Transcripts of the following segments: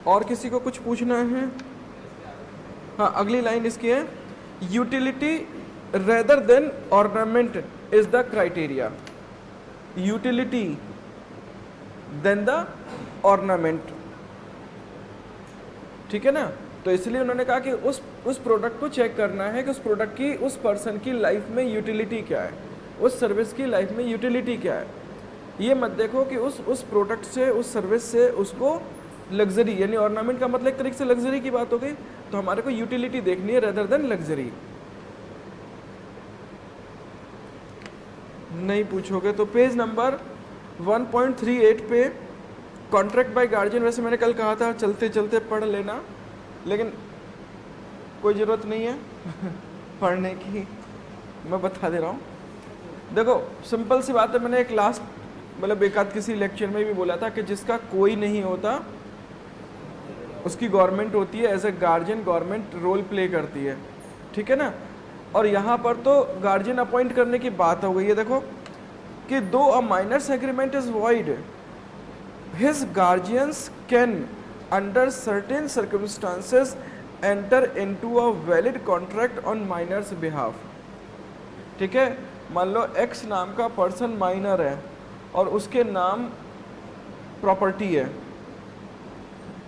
और किसी को कुछ पूछना है? हाँ, अगली लाइन इसकी है, utility rather than ornament is the criteria. Utility than the ornament, ठीक है ना। तो इसलिए उन्होंने कहा कि उस प्रोडक्ट को चेक करना है कि उस प्रोडक्ट की, उस पर्सन की लाइफ में यूटिलिटी क्या है, उस सर्विस की लाइफ में यूटिलिटी क्या है। ये मत देखो कि उस प्रोडक्ट से, उस सर्विस से उसको लग्जरी, यानी ऑर्नामेंट का मतलब एक तरीके से लग्जरी की बात हो गई, तो हमारे को यूटिलिटी देखनी है रेदर देन लग्जरी। नहीं पूछोगे तो पेज नंबर 1.38 पे कॉन्ट्रैक्ट बाय गार्जियन, वैसे मैंने कल कहा था चलते चलते पढ़ लेना, लेकिन कोई ज़रूरत नहीं है पढ़ने की, मैं बता दे रहा हूँ। देखो सिंपल सी बात है, मैंने एक लास्ट मतलब एक आध किसी लेक्चर में भी बोला था कि जिसका कोई नहीं होता उसकी गवर्नमेंट होती है, as a guardian government role play करती है, ठीक है ना। और यहाँ पर तो गार्जियन अपॉइंट करने की बात हो गई है। देखो कि दो a minors agreement is void, his guardians can under certain circumstances enter into a valid contract on minors behalf, ठीक है। मान लो एक्स नाम का पर्सन माइनर है और उसके नाम प्रॉपर्टी है,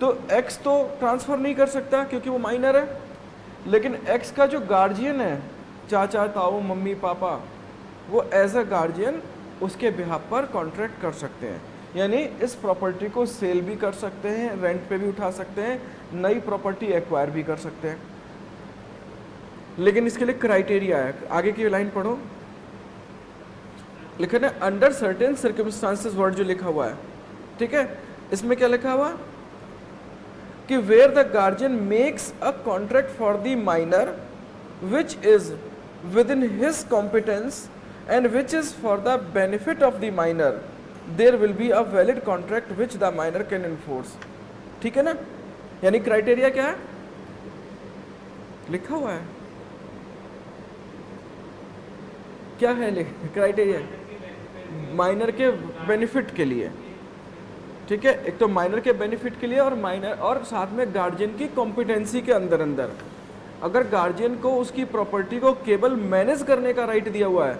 तो एक्स तो ट्रांसफ़र नहीं कर सकता क्योंकि वो माइनर है, लेकिन एक्स का जो गार्जियन है, चाचा ताऊ मम्मी पापा, वो एज अ गार्जियन उसके बिहाफ पर कॉन्ट्रैक्ट कर सकते हैं, यानी इस प्रॉपर्टी को सेल भी कर सकते हैं, रेंट पे भी उठा सकते हैं, नई प्रॉपर्टी एक्वायर भी कर सकते हैं। लेकिन इसके लिए क्राइटेरिया है, आगे की लाइन पढ़ो, लिखा है अंडर सर्टेन सर्कमस्टांसेस, वर्ड जो लिखा हुआ है, ठीक है। इसमें क्या लिखा हुआ कि where the guardian makes a contract for the minor which is within his competence and which is for the benefit of the minor, there will be a valid contract which the minor can enforce, ठीक है ना। यानी criteria क्या है, लिखा हुआ है, क्या है क्राइटेरिया, माइनर के बेनिफिट के लिए, ठीक है। एक तो माइनर के बेनिफिट के लिए और माइनर और साथ में गार्जियन की कॉम्पिटेंसी के अंदर अंदर, अगर गार्जियन को उसकी प्रॉपर्टी को केवल मैनेज करने का राइट दिया हुआ है,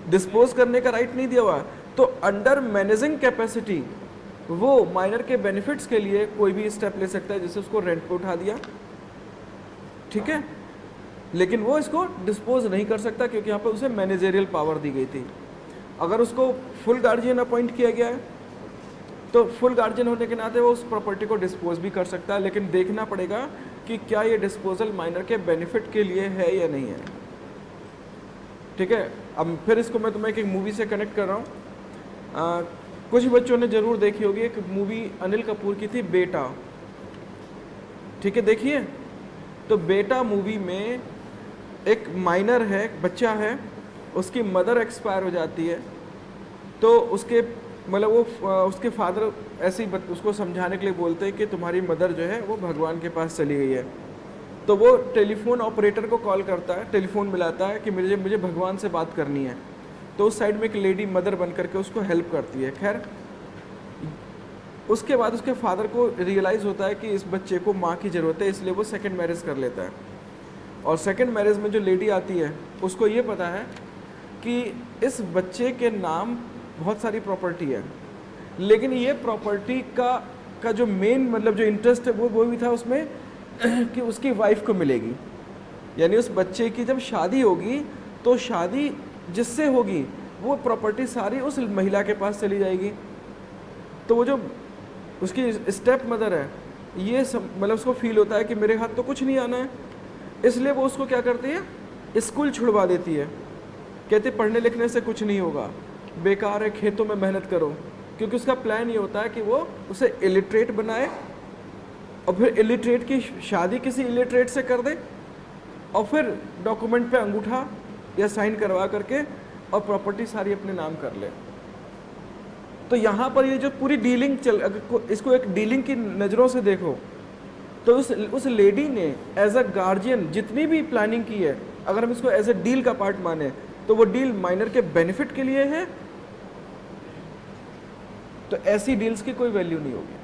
डिस्पोज करने का राइट नहीं दिया हुआ है, तो अंडर मैनेजिंग कैपेसिटी वो माइनर के बेनिफिट्स के लिए कोई भी स्टेप ले सकता है, जैसे उसको रेंट पे उठा दिया, ठीक है, लेकिन वो इसको डिस्पोज नहीं कर सकता क्योंकि यहाँ पर उसे मैनेजेरियल पावर दी गई थी। अगर उसको फुल गार्जियन अपॉइंट किया गया है तो फुल गार्जियन होने के नाते वो उस प्रॉपर्टी को डिस्पोज भी कर सकता है, लेकिन देखना पड़ेगा कि क्या ये डिस्पोजल माइनर के बेनिफिट के लिए है या नहीं है, ठीक है। अब फिर इसको मैं तुम्हें एक मूवी से कनेक्ट कर रहा हूँ, कुछ बच्चों ने ज़रूर देखी होगी, एक मूवी अनिल कपूर की थी बेटा, ठीक है, देखिए। तो बेटा मूवी में एक माइनर है, एक बच्चा है, उसकी मदर एक्सपायर हो जाती है, तो उसके मतलब वो उसके फादर ऐसे ही उसको समझाने के लिए बोलते हैं कि तुम्हारी मदर जो है वो भगवान के पास चली गई है। तो वो टेलीफोन ऑपरेटर को कॉल करता है, टेलीफोन मिलाता है कि मुझे भगवान से बात करनी है। तो उस साइड में एक लेडी मदर बन करके उसको हेल्प करती है। खैर उसके बाद उसके फादर को रियलाइज़ होता है कि इस बच्चे को माँ की ज़रूरत है, इसलिए वो सेकेंड मैरिज कर लेता है। और सेकेंड मैरिज में जो लेडी आती है उसको ये पता है कि इस बच्चे के नाम बहुत सारी प्रॉपर्टी है, लेकिन ये प्रॉपर्टी का जो मेन मतलब जो इंटरेस्ट है वो भी था उसमें कि उसकी वाइफ को मिलेगी, यानी उस बच्चे की जब शादी होगी तो शादी जिससे होगी वो प्रॉपर्टी सारी उस महिला के पास चली जाएगी। तो वो जो उसकी स्टेप मदर है ये सब मतलब उसको फील होता है कि मेरे हाथ तो कुछ नहीं आना है, इसलिए वो उसको क्या करती है, स्कूल छुड़वा देती है, कहते पढ़ने लिखने से कुछ नहीं होगा, बेकार है, खेतों में मेहनत करो, क्योंकि उसका प्लान ये होता है कि वो उसे इलिटरेट बनाए और फिर इलिटरेट की शादी किसी इलिटरेट से कर दे और फिर डॉक्यूमेंट पे अंगूठा या साइन करवा करके और प्रॉपर्टी सारी अपने नाम कर ले। तो यहाँ पर ये जो पूरी डीलिंग इसको एक डीलिंग की नज़रों से देखो तो उस लेडी ने एज अ गार्जियन जितनी भी प्लानिंग की है, अगर हम इसको एज अ डील का पार्ट माने तो वो डील माइनर के बेनिफिट के लिए है, तो ऐसी डील्स की कोई वैल्यू नहीं होगी,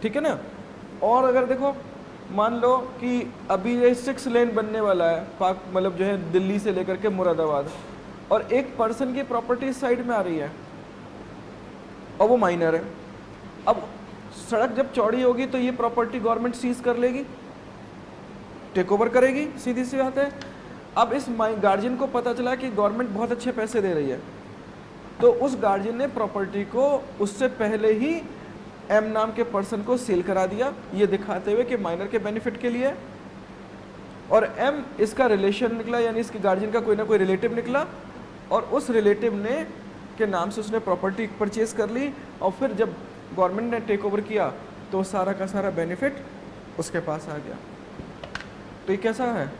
ठीक है ना। और अगर देखो मान लो कि अभी ये 6 लेन बनने वाला है, पाक मतलब जो है दिल्ली से लेकर के मुरादाबाद, और एक पर्सन की प्रॉपर्टी इस साइड में आ रही है और वो माइनर है। अब सड़क जब चौड़ी होगी तो ये प्रॉपर्टी गवर्नमेंट सीज कर लेगी, टेक ओवर करेगी, सीधी सी बात है। अब इस गार्जियन को पता चला कि गवर्नमेंट बहुत अच्छे पैसे दे रही है, तो उस गार्जियन ने प्रॉपर्टी को उससे पहले ही एम नाम के पर्सन को सेल करा दिया, ये दिखाते हुए कि माइनर के बेनिफिट के लिए। और एम इसका रिलेशन निकला, यानी इसके गार्जियन का कोई ना कोई रिलेटिव निकला, और उस रिलेटिव ने के नाम से उसने प्रॉपर्टी परचेज कर ली, और फिर जब गवर्नमेंट ने टेक ओवर किया तो सारा का सारा बेनिफिट उसके पास आ गया। तो ये कैसा है,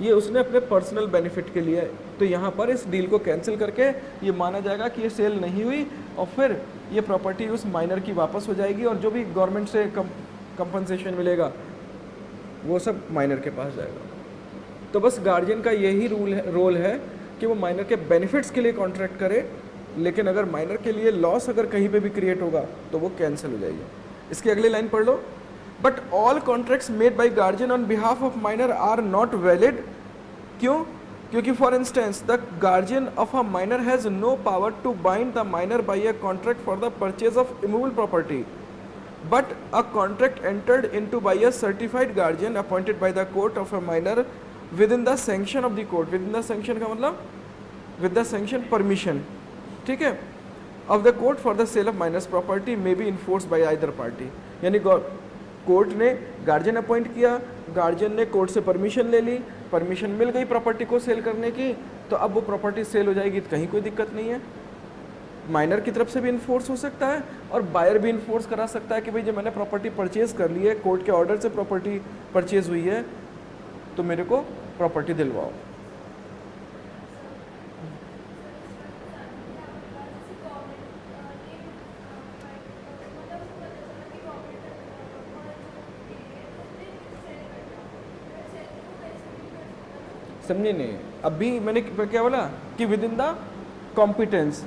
ये उसने अपने पर्सनल बेनिफिट के लिए। तो यहाँ पर इस डील को कैंसिल करके ये माना जाएगा कि ये सेल नहीं हुई, और फिर ये प्रॉपर्टी उस माइनर की वापस हो जाएगी, और जो भी गवर्नमेंट से कंपनसेशन मिलेगा वो सब माइनर के पास जाएगा। तो बस गार्जियन का यही रोल है कि वो माइनर के बेनिफिट्स के लिए कॉन्ट्रैक्ट करे, लेकिन अगर माइनर के लिए लॉस अगर कहीं पे भी क्रिएट होगा तो वो कैंसिल हो जाएगी। इसकी अगली लाइन पढ़ लो। But all contracts made by guardian on behalf of minor are not valid. क्यों? क्योंकि for instance the guardian of a minor has no power to bind the minor by a contract for the purchase of immovable property, but a contract entered into by a certified guardian appointed by the court of a minor within the sanction of the court. Within the sanction का मतलब with the sanction permission, ठीक है, of the court for the sale of minors property may be enforce by either party. यानी court ने guardian appoint किया, guardian ने court से permission ले ली, परमिशन मिल गई प्रॉपर्टी को सेल करने की, तो अब वो प्रॉपर्टी सेल हो जाएगी, तो कहीं कोई दिक्कत नहीं है। माइनर की तरफ से भी इन्फोर्स हो सकता है और बायर भी इन्फोर्स करा सकता है कि भाई जब मैंने प्रॉपर्टी परचेज कर ली है, कोर्ट के ऑर्डर से प्रॉपर्टी परचेज हुई है, तो मेरे को प्रॉपर्टी दिलवाओ। समझे नहीं? अभी मैंने क्या बोला कि विद इन द कॉम्पिटेंस,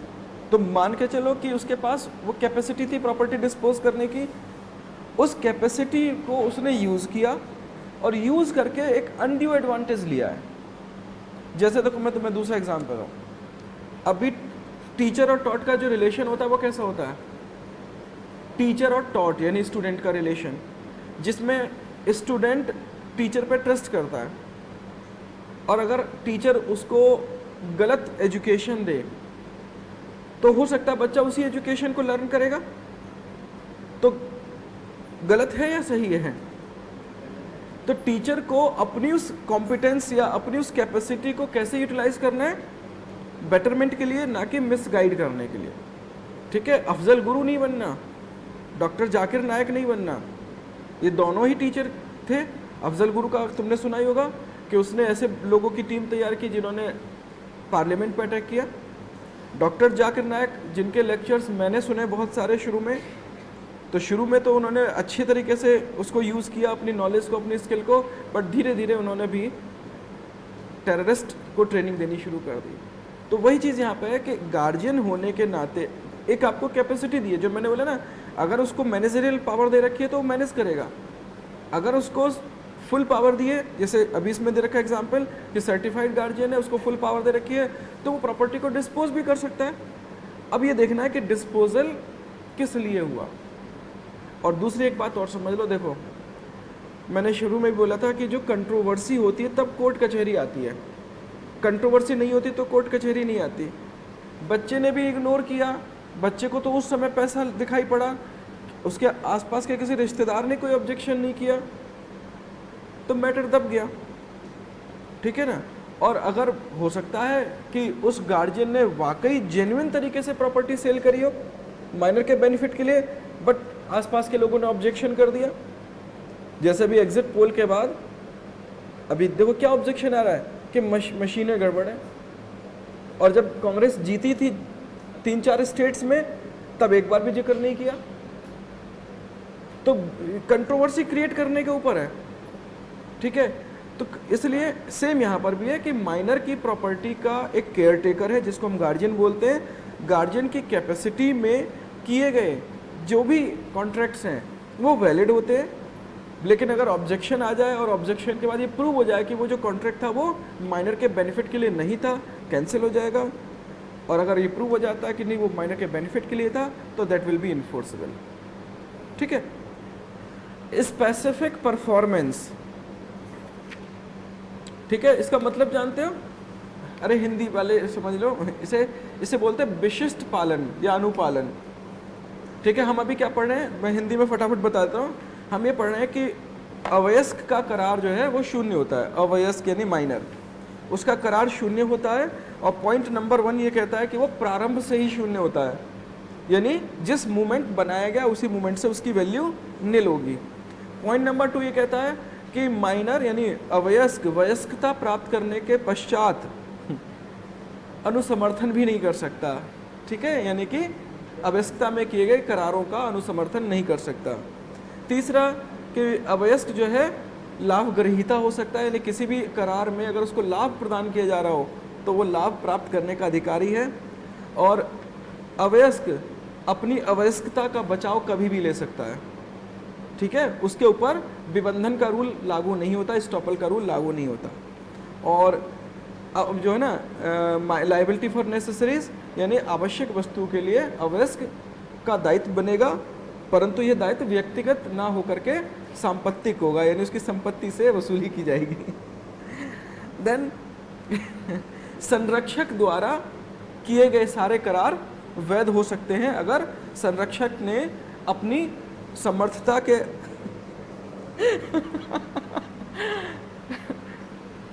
तो मान के चलो कि उसके पास वो कैपेसिटी थी प्रॉपर्टी डिस्पोज करने की, उस कैपेसिटी को उसने यूज़ किया और यूज़ करके एक अनड्यू एडवांटेज लिया है। जैसे देखो मैं तुम्हें दूसरा एग्जाम्पल दूँ, अभी टीचर और टॉट का जो रिलेशन होता है वो कैसा होता है? टीचर और टॉट यानी स्टूडेंट का रिलेशन, जिसमें स्टूडेंट टीचर पे ट्रस्ट करता है, और अगर टीचर उसको गलत एजुकेशन दे तो हो सकता है बच्चा उसी एजुकेशन को लर्न करेगा। तो गलत है या सही है? तो टीचर को अपनी उस कॉम्पिटेंस या अपनी उस कैपेसिटी को कैसे यूटिलाइज करना है? बेटरमेंट के लिए, ना कि मिसगाइड करने के लिए। ठीक है, अफजल गुरु नहीं बनना, डॉक्टर जाकिर नायक नहीं बनना। ये दोनों ही टीचर थे। अफजल गुरु का तुमने सुना ही होगा कि उसने ऐसे लोगों की टीम तैयार की जिन्होंने पार्लियामेंट पर अटैक किया। डॉक्टर जाकिर नायक जिनके लेक्चर्स मैंने सुने बहुत सारे शुरू में तो उन्होंने अच्छे तरीके से उसको यूज़ किया, अपनी नॉलेज को, अपनी स्किल को, बट धीरे धीरे उन्होंने भी टेररिस्ट को ट्रेनिंग देनी शुरू कर दी। तो वही चीज़ यहाँ पे है कि गार्जियन होने के नाते एक आपको कैपेसिटी दी है, जो मैंने बोला ना, अगर उसको मैनेजरियल पावर दे रखी है तो वो मैनेज करेगा। अगर उसको फुल पावर दी है, जैसे अभी इसमें दे रखा है एग्जाम्पल कि सर्टिफाइड गार्जियन है, उसको फुल पावर दे रखी है, तो वो प्रॉपर्टी को डिस्पोज भी कर सकता है। अब ये देखना है कि डिस्पोजल किस लिए हुआ। और दूसरी एक बात और समझ लो, देखो मैंने शुरू में भी बोला था कि जो कंट्रोवर्सी होती है तब कोर्ट कचहरी आती है, कंट्रोवर्सी नहीं होती तो कोर्ट कचहरी नहीं आती। बच्चे ने भी इग्नोर किया, बच्चे को तो उस समय पैसा दिखाई पड़ा, उसके आसपास के किसी रिश्तेदार ने कोई ऑब्जेक्शन नहीं किया, तो मैटर दब गया। ठीक है ना। और अगर हो सकता है कि उस गार्जियन ने वाकई जेन्युइन तरीके से प्रॉपर्टी सेल करी हो माइनर के बेनिफिट के लिए, बट आसपास के लोगों ने ऑब्जेक्शन कर दिया। जैसे भी एग्जिट पोल के बाद अभी देखो क्या ऑब्जेक्शन आ रहा है कि मशीनें गड़बड़ है। और जब कांग्रेस जीती थी 3-4 स्टेट्स में, तब एक बार भी जिक्र नहीं किया। तो कंट्रोवर्सी क्रिएट करने के ऊपर है। ठीक है, तो इसलिए सेम यहाँ पर भी है कि माइनर की प्रॉपर्टी का एक केयर टेकर है जिसको हम गार्जियन बोलते हैं। गार्जियन की कैपेसिटी में किए गए जो भी कॉन्ट्रैक्ट्स हैं वो वैलिड होते हैं। लेकिन अगर ऑब्जेक्शन आ जाए और ऑब्जेक्शन के बाद ये प्रूव हो जाए कि वो जो कॉन्ट्रैक्ट था वो माइनर के बेनिफिट के लिए नहीं था, कैंसिल हो जाएगा। और अगर ये प्रूव हो जाता है कि नहीं वो माइनर के बेनिफिट के लिए था, तो दैट विल बी इन्फोर्सेबल। ठीक है। स्पेसिफिक परफॉर्मेंस, ठीक है, इसका मतलब जानते हो? अरे हिंदी वाले समझ लो, इसे बोलते हैं विशिष्ट पालन या अनुपालन। ठीक है, हम अभी क्या पढ़ रहे हैं, मैं हिंदी में फटाफट बताता हूँ। हम ये पढ़ रहे हैं कि अवयस्क का करार जो है वो शून्य होता है। अवयस्क यानी माइनर, उसका करार शून्य होता है। और पॉइंट नंबर 1 ये कहता है कि वो प्रारंभ से ही शून्य होता है, यानी जिस मोमेंट बनाया गया उसी मोमेंट से उसकी वैल्यू निल होगी। पॉइंट नंबर 2 ये कहता है कि माइनर यानी अवयस्क वयस्कता प्राप्त करने के पश्चात अनुसमर्थन भी नहीं कर सकता। ठीक है, यानी कि अवयस्कता में किए गए करारों का अनुसमर्थन नहीं कर सकता। तीसरा कि अवयस्क जो है लाभ ग्रहीता हो सकता है, यानी किसी भी करार में अगर उसको लाभ प्रदान किया जा रहा हो तो वो लाभ प्राप्त करने का अधिकारी है। और अवयस्क अपनी अवयस्कता का बचाव कभी भी ले सकता है। ठीक है, उसके ऊपर विबंधन का रूल लागू नहीं होता, स्टॉपल का रूल लागू नहीं होता। और अब जो है ना लायबिलिटी फॉर नेसेसरीज यानी आवश्यक वस्तु के लिए अवयस्क का दायित्व बनेगा, परंतु यह दायित्व व्यक्तिगत ना होकर के सांपत्तिक होगा, यानी उसकी संपत्ति से वसूली की जाएगी। देन संरक्षक द्वारा किए गए सारे करार वैध हो सकते हैं अगर संरक्षक ने अपनी समर्थता के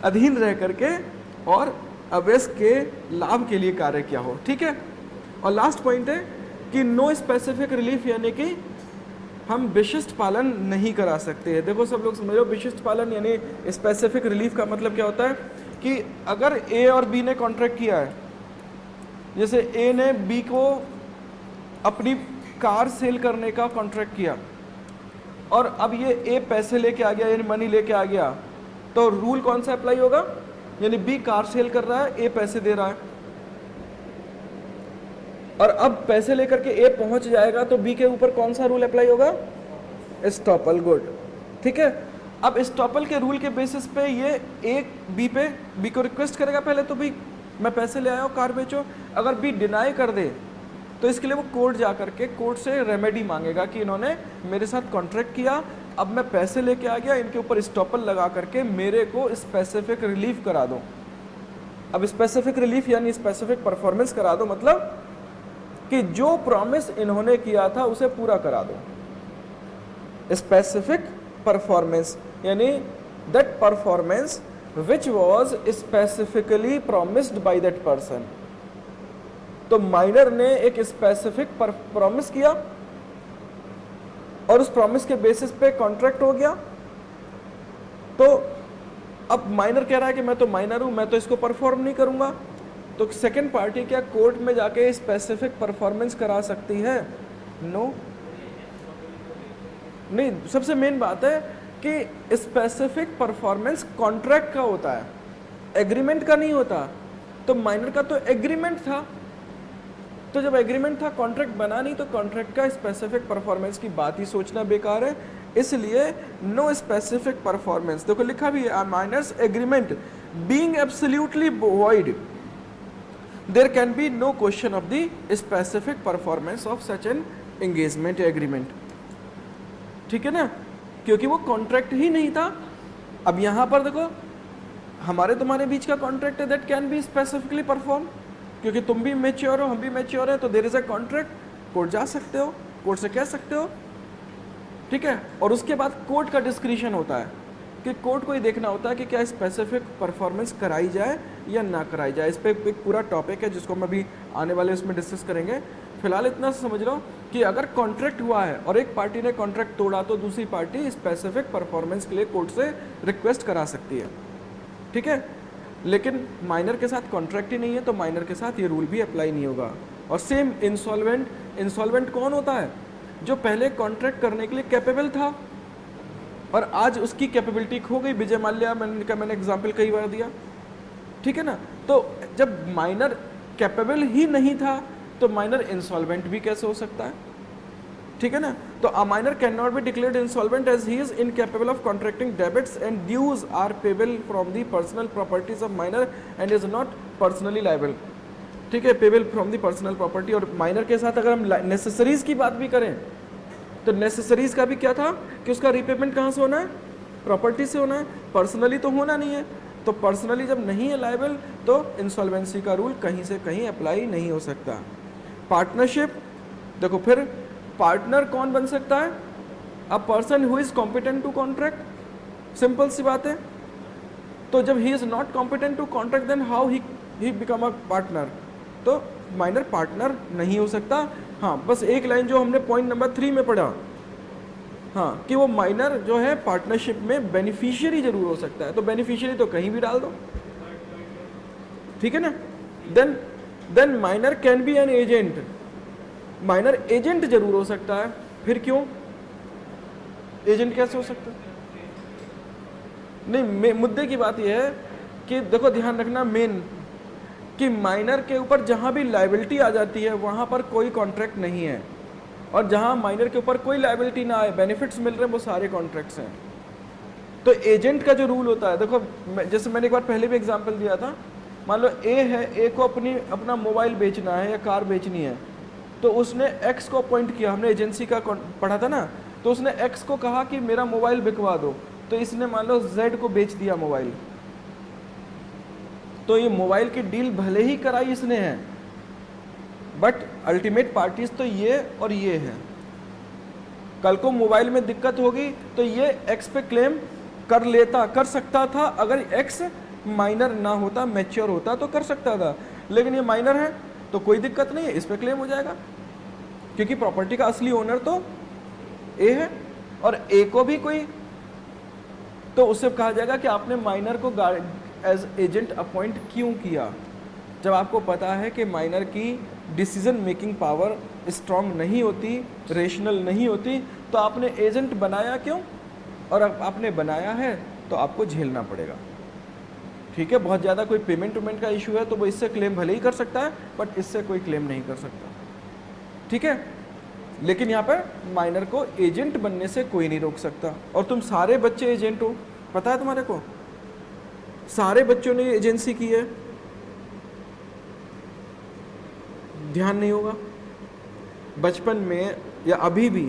अधीन रह करके और अवयस्क के लाभ के लिए कार्य किया हो। ठीक है। और लास्ट पॉइंट है कि नो स्पेसिफिक रिलीफ, यानी कि हम विशिष्ट पालन नहीं करा सकते हैं। देखो सब लोग समझो, विशिष्ट पालन यानी स्पेसिफिक रिलीफ का मतलब क्या होता है कि अगर ए और बी ने कॉन्ट्रैक्ट किया है, जैसे ए ने बी को अपनी कार सेल करने का कॉन्ट्रैक्ट किया और अब ये ए पैसे लेके आ गया यानी मनी लेके आ गया, तो रूल कौन सा अप्लाई होगा? यानी बी कार सेल कर रहा है, ए पैसे दे रहा है, और अब पैसे लेकर के ए पहुंच जाएगा तो बी के ऊपर कौन सा रूल अप्लाई होगा? एस्टॉपल। गुड। ठीक है। अब एस्टॉपल के रूल के बेसिस पे ये ए बी को रिक्वेस्ट करेगा पहले तो भी मैं पैसे ले आया हूँ, कार बेचो। अगर बी डिनाई कर दे तो इसके लिए वो कोर्ट जा करके कोर्ट से रेमेडी मांगेगा कि इन्होंने मेरे साथ कॉन्ट्रैक्ट किया, अब मैं पैसे लेके आ गया, इनके ऊपर एस्टॉपल लगा करके मेरे को स्पेसिफिक रिलीफ करा दो। अब स्पेसिफिक रिलीफ यानी स्पेसिफिक परफॉर्मेंस करा दो, मतलब कि जो प्रॉमिस इन्होंने किया था उसे पूरा करा दो। स्पेसिफिक परफॉर्मेंस यानी that performance which was specifically promised by that person. तो माइनर ने एक स्पेसिफिक प्रॉमिस किया और उस प्रॉमिस के बेसिस पे कॉन्ट्रैक्ट हो गया, तो अब माइनर कह रहा है कि मैं तो माइनर हूं, मैं तो इसको परफॉर्म नहीं करूंगा। तो सेकंड पार्टी क्या कोर्ट में जाके स्पेसिफिक परफॉर्मेंस करा सकती है? नो नहीं। सबसे मेन बात है कि स्पेसिफिक परफॉर्मेंस कॉन्ट्रैक्ट का होता है, एग्रीमेंट का नहीं होता। तो माइनर का तो एग्रीमेंट था, तो जब एग्रीमेंट था कॉन्ट्रैक्ट बना नहीं, तो कॉन्ट्रैक्ट का स्पेसिफिक परफॉर्मेंस की बात ही सोचना बेकार है। इसलिए नो स्पेसिफिक परफॉर्मेंस, देखो लिखा भी है minors agreement being absolutely void there can be no question of the specific performance of such an engagement agreement. ठीक है ना, क्योंकि वो कॉन्ट्रैक्ट ही नहीं था। अब यहां पर देखो हमारे तुम्हारे बीच का कॉन्ट्रैक्ट है, that can be specifically perform, क्योंकि तुम भी मैच्योर हो, हम भी मैच्योर है, तो there is a contract. Court जा सकते हो, कोर्ट से कह सकते हो। ठीक है। और उसके बाद कोर्ट का डिस्क्रिशन होता है कि कोर्ट को ये देखना होता है कि क्या स्पेसिफिक परफॉर्मेंस कराई जाए या ना कराई जाए। इस पर एक पूरा टॉपिक है जिसको हम अभी आने वाले उसमें डिस्कस करेंगे। फिलहाल इतना समझ लो कि अगर कॉन्ट्रैक्ट हुआ है और एक पार्टी ने कॉन्ट्रैक्ट तोड़ा तो दूसरी पार्टी स्पेसिफिक परफॉर्मेंस के लिए कोर्ट से रिक्वेस्ट करा सकती है। ठीक है। लेकिन माइनर के साथ कॉन्ट्रैक्ट ही नहीं है, तो माइनर के साथ ये रूल भी अप्लाई नहीं होगा। और सेम इंसॉल्वेंट कौन होता है? जो पहले कॉन्ट्रैक्ट करने के लिए कैपेबल था और आज उसकी कैपेबिलिटी खो गई। विजय माल्या मैंने एग्जाम्पल कई बार दिया। ठीक है ना। तो जब माइनर कैपेबल ही नहीं था तो माइनर इंसॉल्वेंट भी कैसे हो सकता है? ठीक है ना। तो a minor can not be declared insolvent as he is incapable of contracting debits and dues are payable from the personal properties of minor and is not personally liable. ठीक है, payable from the personal property. और minor के साथ अगर हम necessaries की बात भी करें तो नेसेसरीज का भी क्या था कि उसका रीपेमेंट कहाँ से होना है, प्रॉपर्टी से होना है, पर्सनली तो होना नहीं है। तो पर्सनली जब नहीं है लायबल तो इंसॉल्वेंसी का रूल कहीं से कहीं अप्लाई नहीं हो सकता। पार्टनरशिप, देखो फिर पार्टनर कौन बन सकता है, a person who is competent to contract, simple सी बात है। तो जब he is not competent to contract then how he become a partner, तो माइनर पार्टनर नहीं हो सकता। हाँ, बस एक लाइन जो हमने पॉइंट नंबर 3 में पढ़ा, हाँ, कि वो माइनर जो है पार्टनरशिप में बेनिफिशियरी जरूर हो सकता है। तो बेनिफिशियरी तो कहीं भी डाल दो, ठीक है ना। Then minor can be an agent, minor agent जरूर हो सकता है। फिर क्यों एजेंट कैसे हो सकता है? नहीं, मुद्दे की बात यह है कि देखो ध्यान रखना मेन कि माइनर के ऊपर जहां भी लायबिलिटी आ जाती है वहां पर कोई कॉन्ट्रैक्ट नहीं है, और जहां माइनर के ऊपर कोई लायबिलिटी ना आए, बेनिफिट्स मिल रहे हैं, वो सारे कॉन्ट्रैक्ट्स हैं। तो एजेंट का जो रूल होता है, देखो जैसे मैंने एक बार पहले भी एग्जांपल दिया था, मान लो ए है, ए को अपना मोबाइल बेचना है या कार बेचनी है, तो उसने एक्स को अपॉइंट किया, हमने एजेंसी का पढ़ा था ना, तो उसने एक्स को कहा कि मेरा मोबाइल बिकवा दो, तो इसने मान लो जेड को बेच दिया मोबाइल। तो ये मोबाइल की डील भले ही कराई इसने है, बट अल्टीमेट पार्टीज तो ये और ये हैं। कल को मोबाइल में दिक्कत होगी तो ये एक्स पे क्लेम कर सकता था, अगर एक्स माइनर ना होता, मैच्योर होता तो कर सकता था, लेकिन ये माइनर है तो कोई दिक्कत नहीं है, इस पे क्लेम हो जाएगा, क्योंकि प्रॉपर्टी का असली ओनर तो ए है, और ए को भी कोई, तो उससे कहा जाएगा कि आपने माइनर को एज एजेंट अपॉइंट क्यों किया, जब आपको पता है कि माइनर की डिसीजन मेकिंग पावर स्ट्रांग नहीं होती, रेशनल नहीं होती, तो आपने एजेंट बनाया क्यों, और अब आपने बनाया है तो आपको झेलना पड़ेगा। ठीक है, बहुत ज़्यादा कोई पेमेंट का इशू है तो वो इससे क्लेम भले ही कर सकता है, बट इससे कोई क्लेम नहीं कर सकता। ठीक है, लेकिन यहाँ पर माइनर को एजेंट बनने से कोई नहीं रोक सकता। और तुम सारे बच्चे एजेंट हो, पता है तुम्हारे को, सारे बच्चों ने एजेंसी की है, ध्यान नहीं होगा बचपन में या अभी भी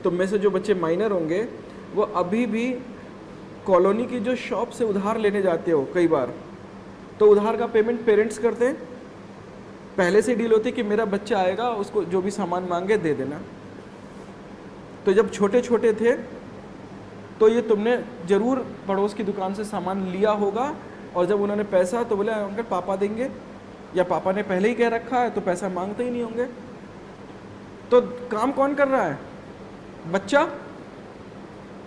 तुम में से जो बच्चे माइनर होंगे वो अभी भी कॉलोनी की जो शॉप से उधार लेने जाते हो कई बार, तो उधार का पेमेंट पेरेंट्स करते हैं, पहले से डील होती है कि मेरा बच्चा आएगा उसको जो भी सामान मांगे दे देना। तो जब छोटे छोटे थे तो ये तुमने ज़रूर पड़ोस की दुकान से सामान लिया होगा, और जब उन्होंने पैसा तो बोले अंकल पापा देंगे, या पापा ने पहले ही कह रखा है तो पैसा मांगते ही नहीं होंगे। तो काम कौन कर रहा है, बच्चा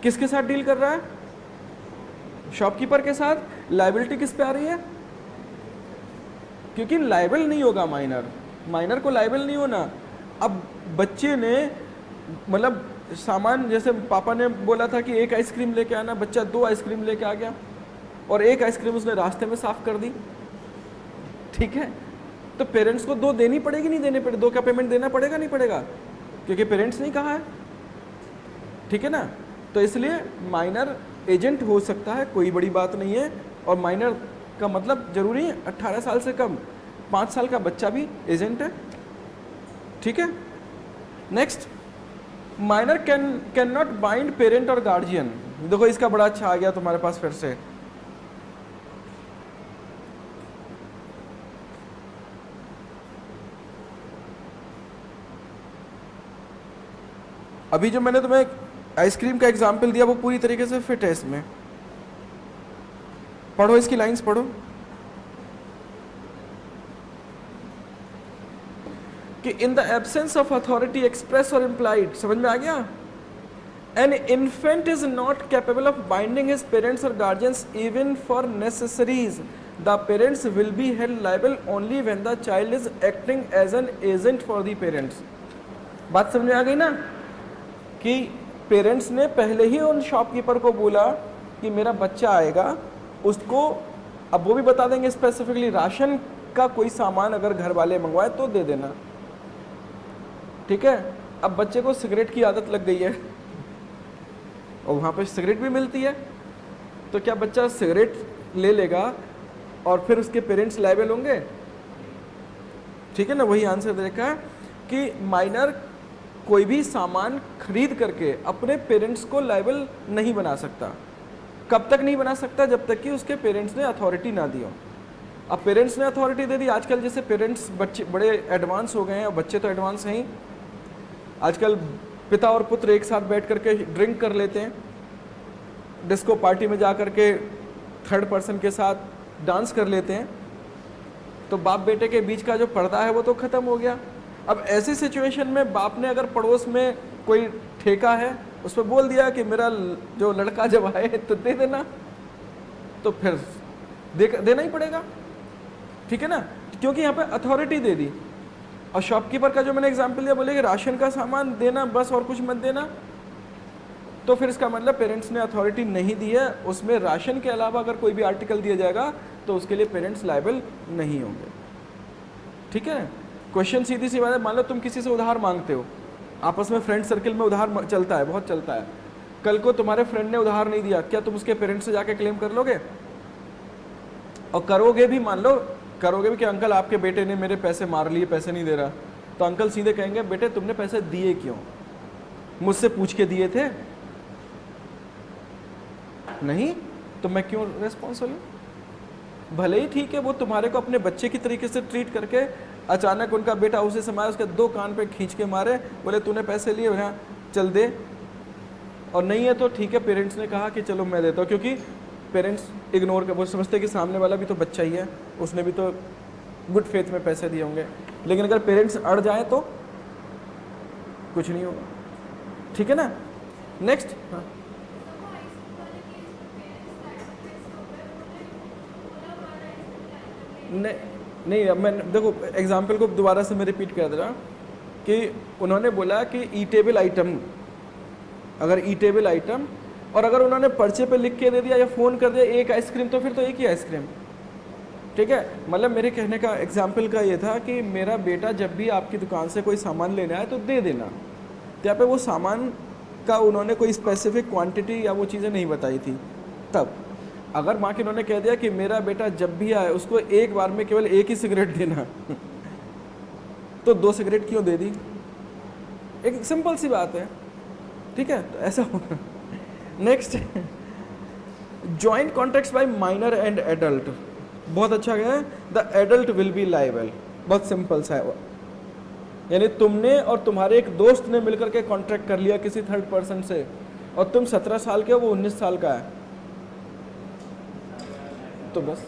किसके साथ डील कर रहा है, शॉपकीपर के साथ। लायबिलिटी किस पे आ रही है, क्योंकि लायबल नहीं होगा माइनर को लायबल नहीं होना। अब बच्चे ने मतलब सामान, जैसे पापा ने बोला था कि एक आइसक्रीम लेके आना, बच्चा 2 आइसक्रीम लेके आ गया, और एक आइसक्रीम उसने रास्ते में साफ कर दी। ठीक है, तो पेरेंट्स को 2 देनी पड़ेगी, नहीं देने पड़े, 2 का पेमेंट देना पड़ेगा नहीं पड़ेगा, क्योंकि पेरेंट्स नहीं कहा है। ठीक है ना, तो इसलिए माइनर एजेंट हो सकता है, कोई बड़ी बात नहीं है। और माइनर का मतलब जरूरी है 18 साल से कम, 5 साल का बच्चा भी एजेंट है। ठीक है, next, minor can not bind parent और गार्जियन। देखो इसका बड़ा अच्छा आ गया तुम्हारे पास फिर से, अभी जो मैंने तुम्हें आइसक्रीम का एग्जाम्पल दिया वो पूरी तरीके से फिट है इसमें। पढ़ो इसकी लाइंस पढ़ो कि in the absence of authority express और इम्प्लाइड, समझ में आ गया, an infant is not capable of binding his parents और guardians even for necessaries, the parents will be held liable only when the child is acting as an agent for the parents. बात समझ में आ गई ना, कि parents ने पहले ही उन शॉपकीपर को बोला कि मेरा बच्चा आएगा, उसको अब वो भी बता देंगे स्पेसिफिकली राशन का कोई सामान अगर घर वाले मंगवाए तो दे देना। ठीक है, अब बच्चे को सिगरेट की आदत लग गई है और वहाँ पे सिगरेट भी मिलती है, तो क्या बच्चा सिगरेट ले लेगा और फिर उसके पेरेंट्स लायबल होंगे? ठीक है ना, वही आंसर देखा है कि माइनर कोई भी सामान खरीद करके अपने पेरेंट्स को लायबल नहीं बना सकता। कब तक नहीं बना सकता? जब तक कि उसके पेरेंट्स ने अथॉरिटी ना दी हो। अब पेरेंट्स ने अथॉरिटी दे दी, आजकल जैसे पेरेंट्स बच्चे बड़े एडवांस हो गए हैं और बच्चे तो एडवांस हैं ही, आजकल पिता और पुत्र एक साथ बैठ करके ड्रिंक कर लेते हैं, डिस्को पार्टी में जा करके थर्ड पर्सन के साथ डांस कर लेते हैं, तो बाप बेटे के बीच का जो पर्दा है वो तो ख़त्म हो गया। अब ऐसी सिचुएशन में बाप ने अगर पड़ोस में कोई ठेका है उस पर बोल दिया कि मेरा जो लड़का जब आए तो दे देना, तो फिर देना ही पड़ेगा, ठीक है ना, क्योंकि यहाँ पे अथॉरिटी दे दी। और शॉपकीपर का जो मैंने एग्जांपल दिया, बोले कि राशन का सामान देना बस और कुछ मत देना, तो फिर इसका मतलब पेरेंट्स ने अथॉरिटी नहीं दी है। उसमें राशन के अलावा अगर कोई भी आर्टिकल दिया जाएगा तो उसके लिए पेरेंट्स लायबल नहीं होंगे, ठीक है। क्वेश्चन सीधी सी बात है, मान लो तुम किसी से उधार मांगते हो, आपस में फ्रेंड सर्किल में उधार चलता है, बहुत चलता है, कल को तुम्हारे फ्रेंड ने उधार नहीं दिया, क्या तुम उसके पेरेंट्स से जाके क्लेम कर लोगे? और करोगे भी, मान लो करोगे भी कि अंकल आपके बेटे ने मेरे पैसे मार लिए, पैसे नहीं दे रहा, तो अंकल सीधे कहेंगे बेटे तुमने पैसे दिए क्यों? मुझसे पूछ के दिए थे? नहीं, तो मैं क्यों रेस्पॉन्सिबल हूँ? भले ही ठीक है वो तुम्हारे को अपने बच्चे की तरीके से ट्रीट करके अचानक उनका बेटा उसे समाया, उसके दो कान पे खींच के मारे, बोले तूने पैसे लिए, यहाँ चल दे, और नहीं है तो ठीक है पेरेंट्स ने कहा कि चलो मैं देता हूँ, क्योंकि पेरेंट्स इग्नोर कर, वो समझते कि सामने वाला भी तो बच्चा ही है, उसने भी तो गुड फेथ में पैसे दिए होंगे। लेकिन अगर पेरेंट्स अड़ जाए तो कुछ नहीं होगा, ठीक है ना। नेक्स्ट, हाँ नहीं, अब मैं देखो एग्जाम्पल को दोबारा से मैं रिपीट कर दे रहा कि उन्होंने बोला कि ईटेबल आइटम, अगर ईटेबल आइटम, और अगर उन्होंने पर्चे पे लिख के दे दिया या फ़ोन कर दिया एक आइसक्रीम, तो फिर तो एक ही आइसक्रीम, ठीक है। मतलब मेरे कहने का एग्जाम्पल का ये था कि मेरा बेटा जब भी आपकी दुकान से कोई सामान लेने आए तो दे देना। तो यहाँ पे वो सामान का उन्होंने कोई स्पेसिफिक क्वांटिटी या वो चीज़ें नहीं बताई थी। तब अगर माँ के उन्होंने कह दिया कि मेरा बेटा जब भी आए उसको एक बार में केवल एक ही सिगरेट देना तो 2 सिगरेट क्यों दे दी? एक सिंपल सी बात है, ठीक है, तो ऐसा होना। Next, joint contracts by minor and adult, बहुत अच्छा गया है। The adult will be liable, बहुत सिंपल सा है वो, यानी तुमने और तुम्हारे एक दोस्त ने मिलकर के कॉन्ट्रैक्ट कर लिया किसी थर्ड पर्सन से, और तुम 17 साल के हो, वो 19 साल का है, तो बस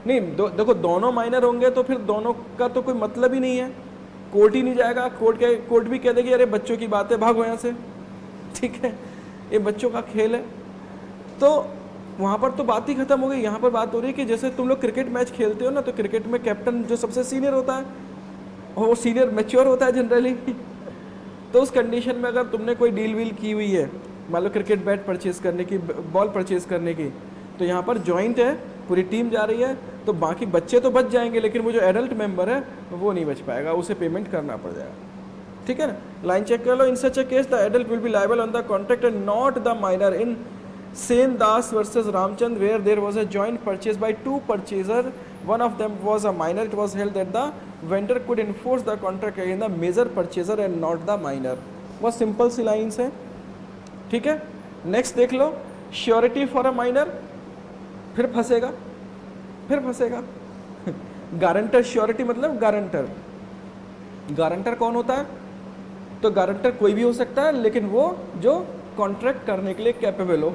नहीं देखो दोनों माइनर होंगे तो फिर दोनों का तो कोई मतलब ही नहीं है, कोर्ट ही नहीं जाएगा, कोर्ट भी कह देगी अरे बच्चों की बात है, भागो यहाँ से, ठीक है, ये बच्चों का खेल है, तो वहाँ पर तो बात ही खत्म हो गई। यहाँ पर बात हो रही है कि जैसे तुम लोग क्रिकेट मैच खेलते हो ना, तो क्रिकेट में कैप्टन जो सबसे सीनियर होता है और वो सीनियर मैच्योर होता है जनरली तो उस कंडीशन में अगर तुमने कोई डील वील की हुई है, मान लो क्रिकेट बैट परचेज करने की, बॉल परचेज करने की, तो यहाँ पर जॉइंट है, पूरी टीम जा रही है, तो बाकी बच्चे तो बच जाएंगे, लेकिन वो जो एडल्ट मेंबर है वो नहीं बच पाएगा, उसे पेमेंट करना पड़ जाएगा, ठीक है ना। लाइन चेक कर लो, in such a case the adult will be liable on the contract and not the minor in Sen Das versus Ramchandra where there was a joint purchase by 2 purchaser, one of them was a minor, it was held that the vendor could enforce the contract against the major purchaser and not the minor. बहुत simple सी lines है, ठीक है। Next देख लो, surety for a minor, फिर फंसेगा guarantor surety मतलब guarantor, guarantor कौन होता है? तो गारंटर कोई भी हो सकता है, लेकिन वो जो कॉन्ट्रैक्ट करने के लिए कैपेबल हो।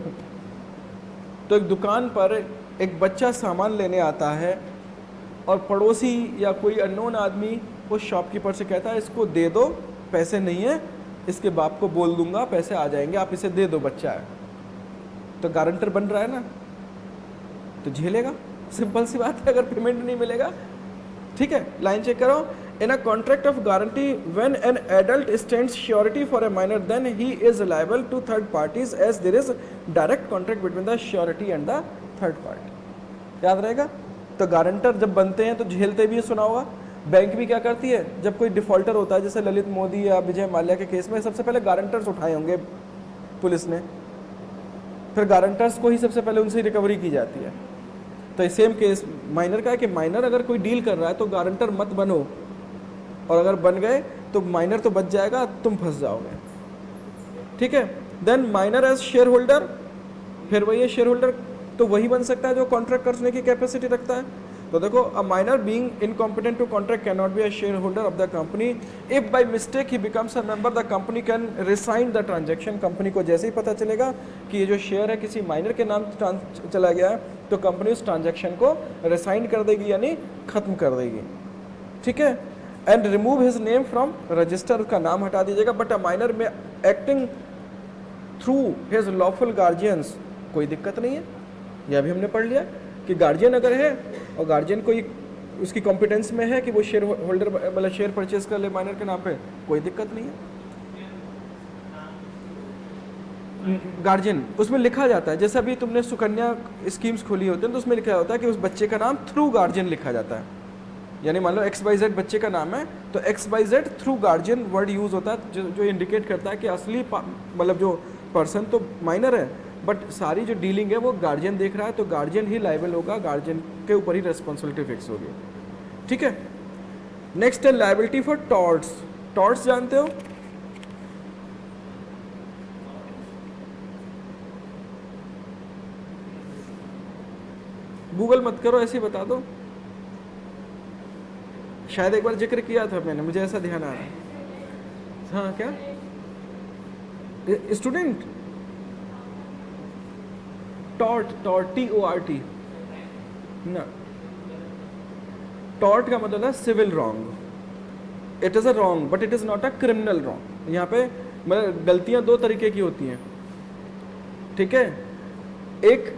तो एक दुकान पर एक बच्चा सामान लेने आता है और पड़ोसी या कोई अननोन आदमी उस शॉपकीपर से कहता है इसको दे दो, पैसे नहीं है, इसके बाप को बोल दूंगा पैसे आ जाएंगे, आप इसे दे दो, बच्चा है, तो गारंटर बन रहा है ना, तो झेलेगा, सिंपल सी बात है, अगर पेमेंट नहीं मिलेगा, ठीक है। लाइन चेक करो, in a contract of guarantee when an adult stands surety for a minor then he is liable to third parties as there is direct contract between the surety and the third party. याद रहेगा, तो guarantor जब बनते हैं तो झेलते भी सुना होगा, बैंक भी क्या करती है, जब कोई डिफॉल्टर होता है, जैसे ललित मोदी या विजय माल्या के केस में, सबसे पहले गारंटर्स उठाए होंगे पुलिस ने, फिर गारंटर्स को ही सबसे पहले उनसे रिकवरी की जाती है। तो सेम केस माइनर का है कि माइनर अगर कोई डील कर रहा है तो गारंटर मत बनो, और अगर बन गए तो माइनर तो बच जाएगा, तुम फंस जाओगे। ठीक है। Then minor as share holder, फिर वही है शेयर होल्डर तो वही बन सकता है जो कॉन्ट्रैक्ट करने की कैपेसिटी रखता है। तो देखो, a minor being incompetent to contract can not be a share holder of the company. If by mistake he becomes a member, the company can resign the transaction. Company को जैसे ही पता चलेगा कि ये जो शेयर है किसी माइनर के नाम चला गया है, तो कंपनी उस ट्रांजैक्शन को रिसाइन कर देगी, यानी खत्म कर देगी। ठीक है। And remove his name from register, उसका नाम हटा दीजिएगा। बट अ माइनर में acting through his lawful guardians, कोई दिक्कत नहीं है। यह भी हमने पढ़ लिया कि गार्जियन अगर है और गार्जियन कोई उसकी कॉम्पिटेंस में है कि वो शेयर होल्डर मतलब शेयर परचेज कर ले माइनर के नाम पे, कोई दिक्कत नहीं है। गार्जियन उसमें लिखा जाता है, जैसे अभी तुमने सुकन्या स्कीम्स खोली होती हैं तो उसमें लिखा होता है कि उस बच्चे का नाम थ्रू गार्जियन लिखा जाता है। यानी मान लो XYZ बच्चे का नाम है तो XYZ through guardian word use होता है, जो इंडिकेट करता है कि असली मतलब जो पर्सन तो माइनर है, बट सारी जो डीलिंग है वो गार्जियन देख रहा है, तो गार्जियन ही लायबल होगा, गार्जियन के ऊपर ही रेस्पॉन्सिबिलिटी फिक्स होगी। ठीक है। नेक्स्ट है लायबिलिटी फॉर टॉर्ट्स। टॉर्ट्स जानते हो? गूगल मत करो, ऐसे ही बता दो। शायद एक बार जिक्र किया था मैंने, मुझे ऐसा ध्यान आ रहा है। हाँ, क्या स्टूडेंट? टॉर्ट, TORT ना। टॉर्ट का मतलब है civil wrong. It is a wrong but it is not a criminal wrong. यहाँ पे मतलब गलतियां दो तरीके की होती हैं। ठीक है। एक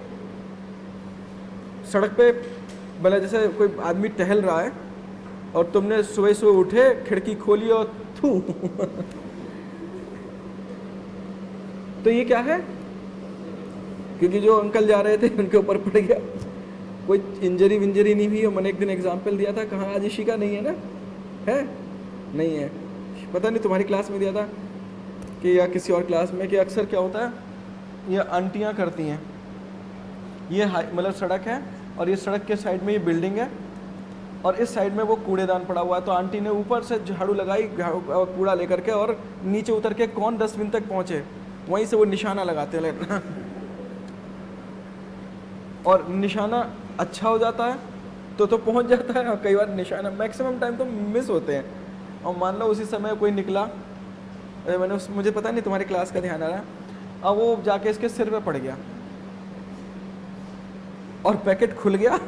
सड़क पे मतलब जैसे कोई आदमी टहल रहा है और तुमने सुबह सुबह उठे, खिड़की खोली और थू तो ये क्या है? क्योंकि जो अंकल जा रहे थे उनके ऊपर पड़ गया, कोई इंजरी विंजरी नहीं हुई। और मैंने एक दिन एग्जाम्पल दिया था, कहाँ आज इशिका नहीं है ना, है नहीं है, पता नहीं तुम्हारी क्लास में दिया था कि या किसी और क्लास में, कि अक्सर क्या होता है, ये आंटियाँ करती हैं, ये मतलब सड़क है और ये सड़क के साइड में ये बिल्डिंग है और इस साइड में वो कूड़ेदान पड़ा हुआ है, तो आंटी ने ऊपर से झाड़ू लगाई कूड़ा लेकर के, और नीचे उतर के कौन डस्टबिन तक पहुँचे, वहीं से वो निशाना लगाते हैं और निशाना अच्छा हो जाता है तो पहुंच जाता है, और कई बार निशाना मैक्सिमम टाइम तो मिस होते हैं। और मान लो उसी समय कोई निकला, मुझे पता नहीं तुम्हारी क्लास का ध्यान आ रहा है, अब वो जाके इसके सिर पे पड़ गया और पैकेट खुल गया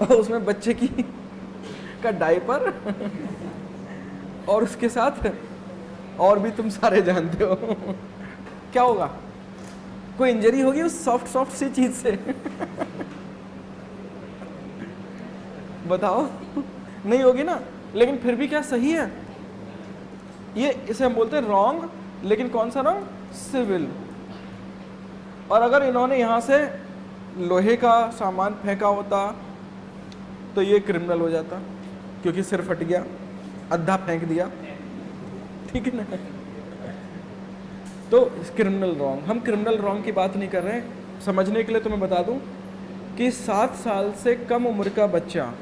और उसमें बच्चे की का डायपर और उसके साथ और भी तुम सारे जानते हो क्या होगा, कोई इंजरी होगी उस सॉफ्ट सी चीज से बताओ, नहीं होगी ना। लेकिन फिर भी क्या सही है, ये इसे हम बोलते हैं रॉन्ग, लेकिन कौन सा रॉन्ग? सिविल। और अगर इन्होंने यहां से लोहे का सामान फेंका होता तो ये क्रिमिनल हो जाता, क्योंकि सिर फट गया, अद्धा फेंक दिया, ठीक है ना। तो क्रिमिनल रॉन्ग, हम क्रिमिनल रॉन्ग की बात नहीं कर रहे हैं। समझने के लिए तो मैं बता दूं कि 7 साल से कम उम्र का बच्चा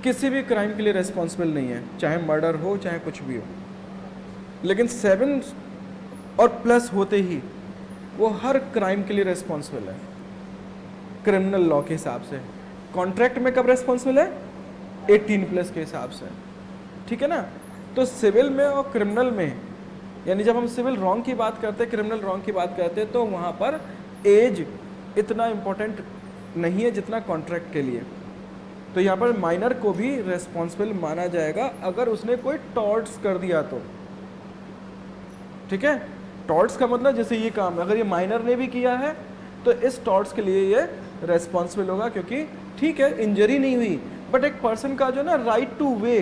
किसी भी क्राइम के लिए रिस्पॉन्सिबल नहीं है, चाहे मर्डर हो चाहे कुछ भी हो। लेकिन 7 और प्लस होते ही वो हर क्राइम के लिए रिस्पॉन्सिबल है क्रिमिनल लॉ के हिसाब से। कॉन्ट्रैक्ट में कब रिस्पॉन्सिबल है? 18 प्लस के हिसाब से, ठीक है ना। तो सिविल में और क्रिमिनल में, यानी जब हम सिविल रॉन्ग की बात करते हैं, क्रिमिनल रॉन्ग की बात करते हैं, तो वहाँ पर एज इतना इम्पोर्टेंट नहीं है जितना कॉन्ट्रैक्ट के लिए। तो यहाँ पर माइनर को भी रेस्पॉन्सिबल माना जाएगा अगर उसने कोई टॉर्ट्स कर दिया तो, ठीक है। टॉर्ट्स का मतलब जैसे ये काम है, अगर ये माइनर ने भी किया है तो इस टॉर्ट्स के लिए ये रेस्पॉन्सिबल होगा, क्योंकि ठीक है इंजरी नहीं हुई, बट एक पर्सन का जो ना राइट टू वे,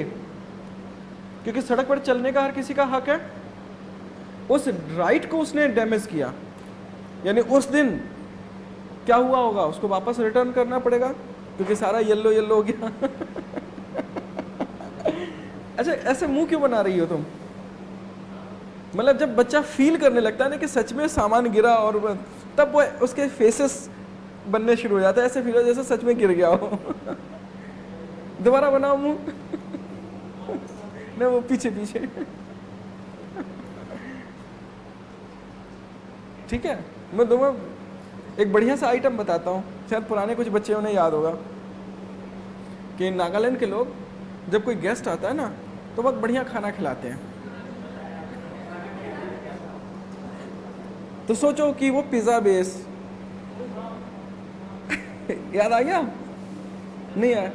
क्योंकि सड़क पर चलने का हर किसी का हक है, उस राइट को उसने डैमेज किया, यानी उस दिन क्या हुआ होगा, उसको वापस रिटर्न करना पड़ेगा, क्योंकि सारा येलो येलो हो गया। अच्छा, ऐसे मुंह क्यों बना रही हो तुम? मतलब जब बच्चा फील करने लगता है ना कि सच में सामान गिरा, और तब वो उसके फेसेस बनने शुरू हो जाता है, ऐसे फील हो जैसे सच में गिर गया हो। दोबारा बनाओ मुंह। नहीं, वो पीछे पीछे। ठीक है, मैं तुम्हें एक बढ़िया सा आइटम बताता हूँ, शायद पुराने कुछ बच्चे उन्हें याद होगा कि नागालैंड के लोग जब कोई गेस्ट आता है ना तो बहुत बढ़िया खाना खिलाते हैं। तो सोचो कि वो पिज़्ज़ा बेस। याद आ गया? नहीं आया?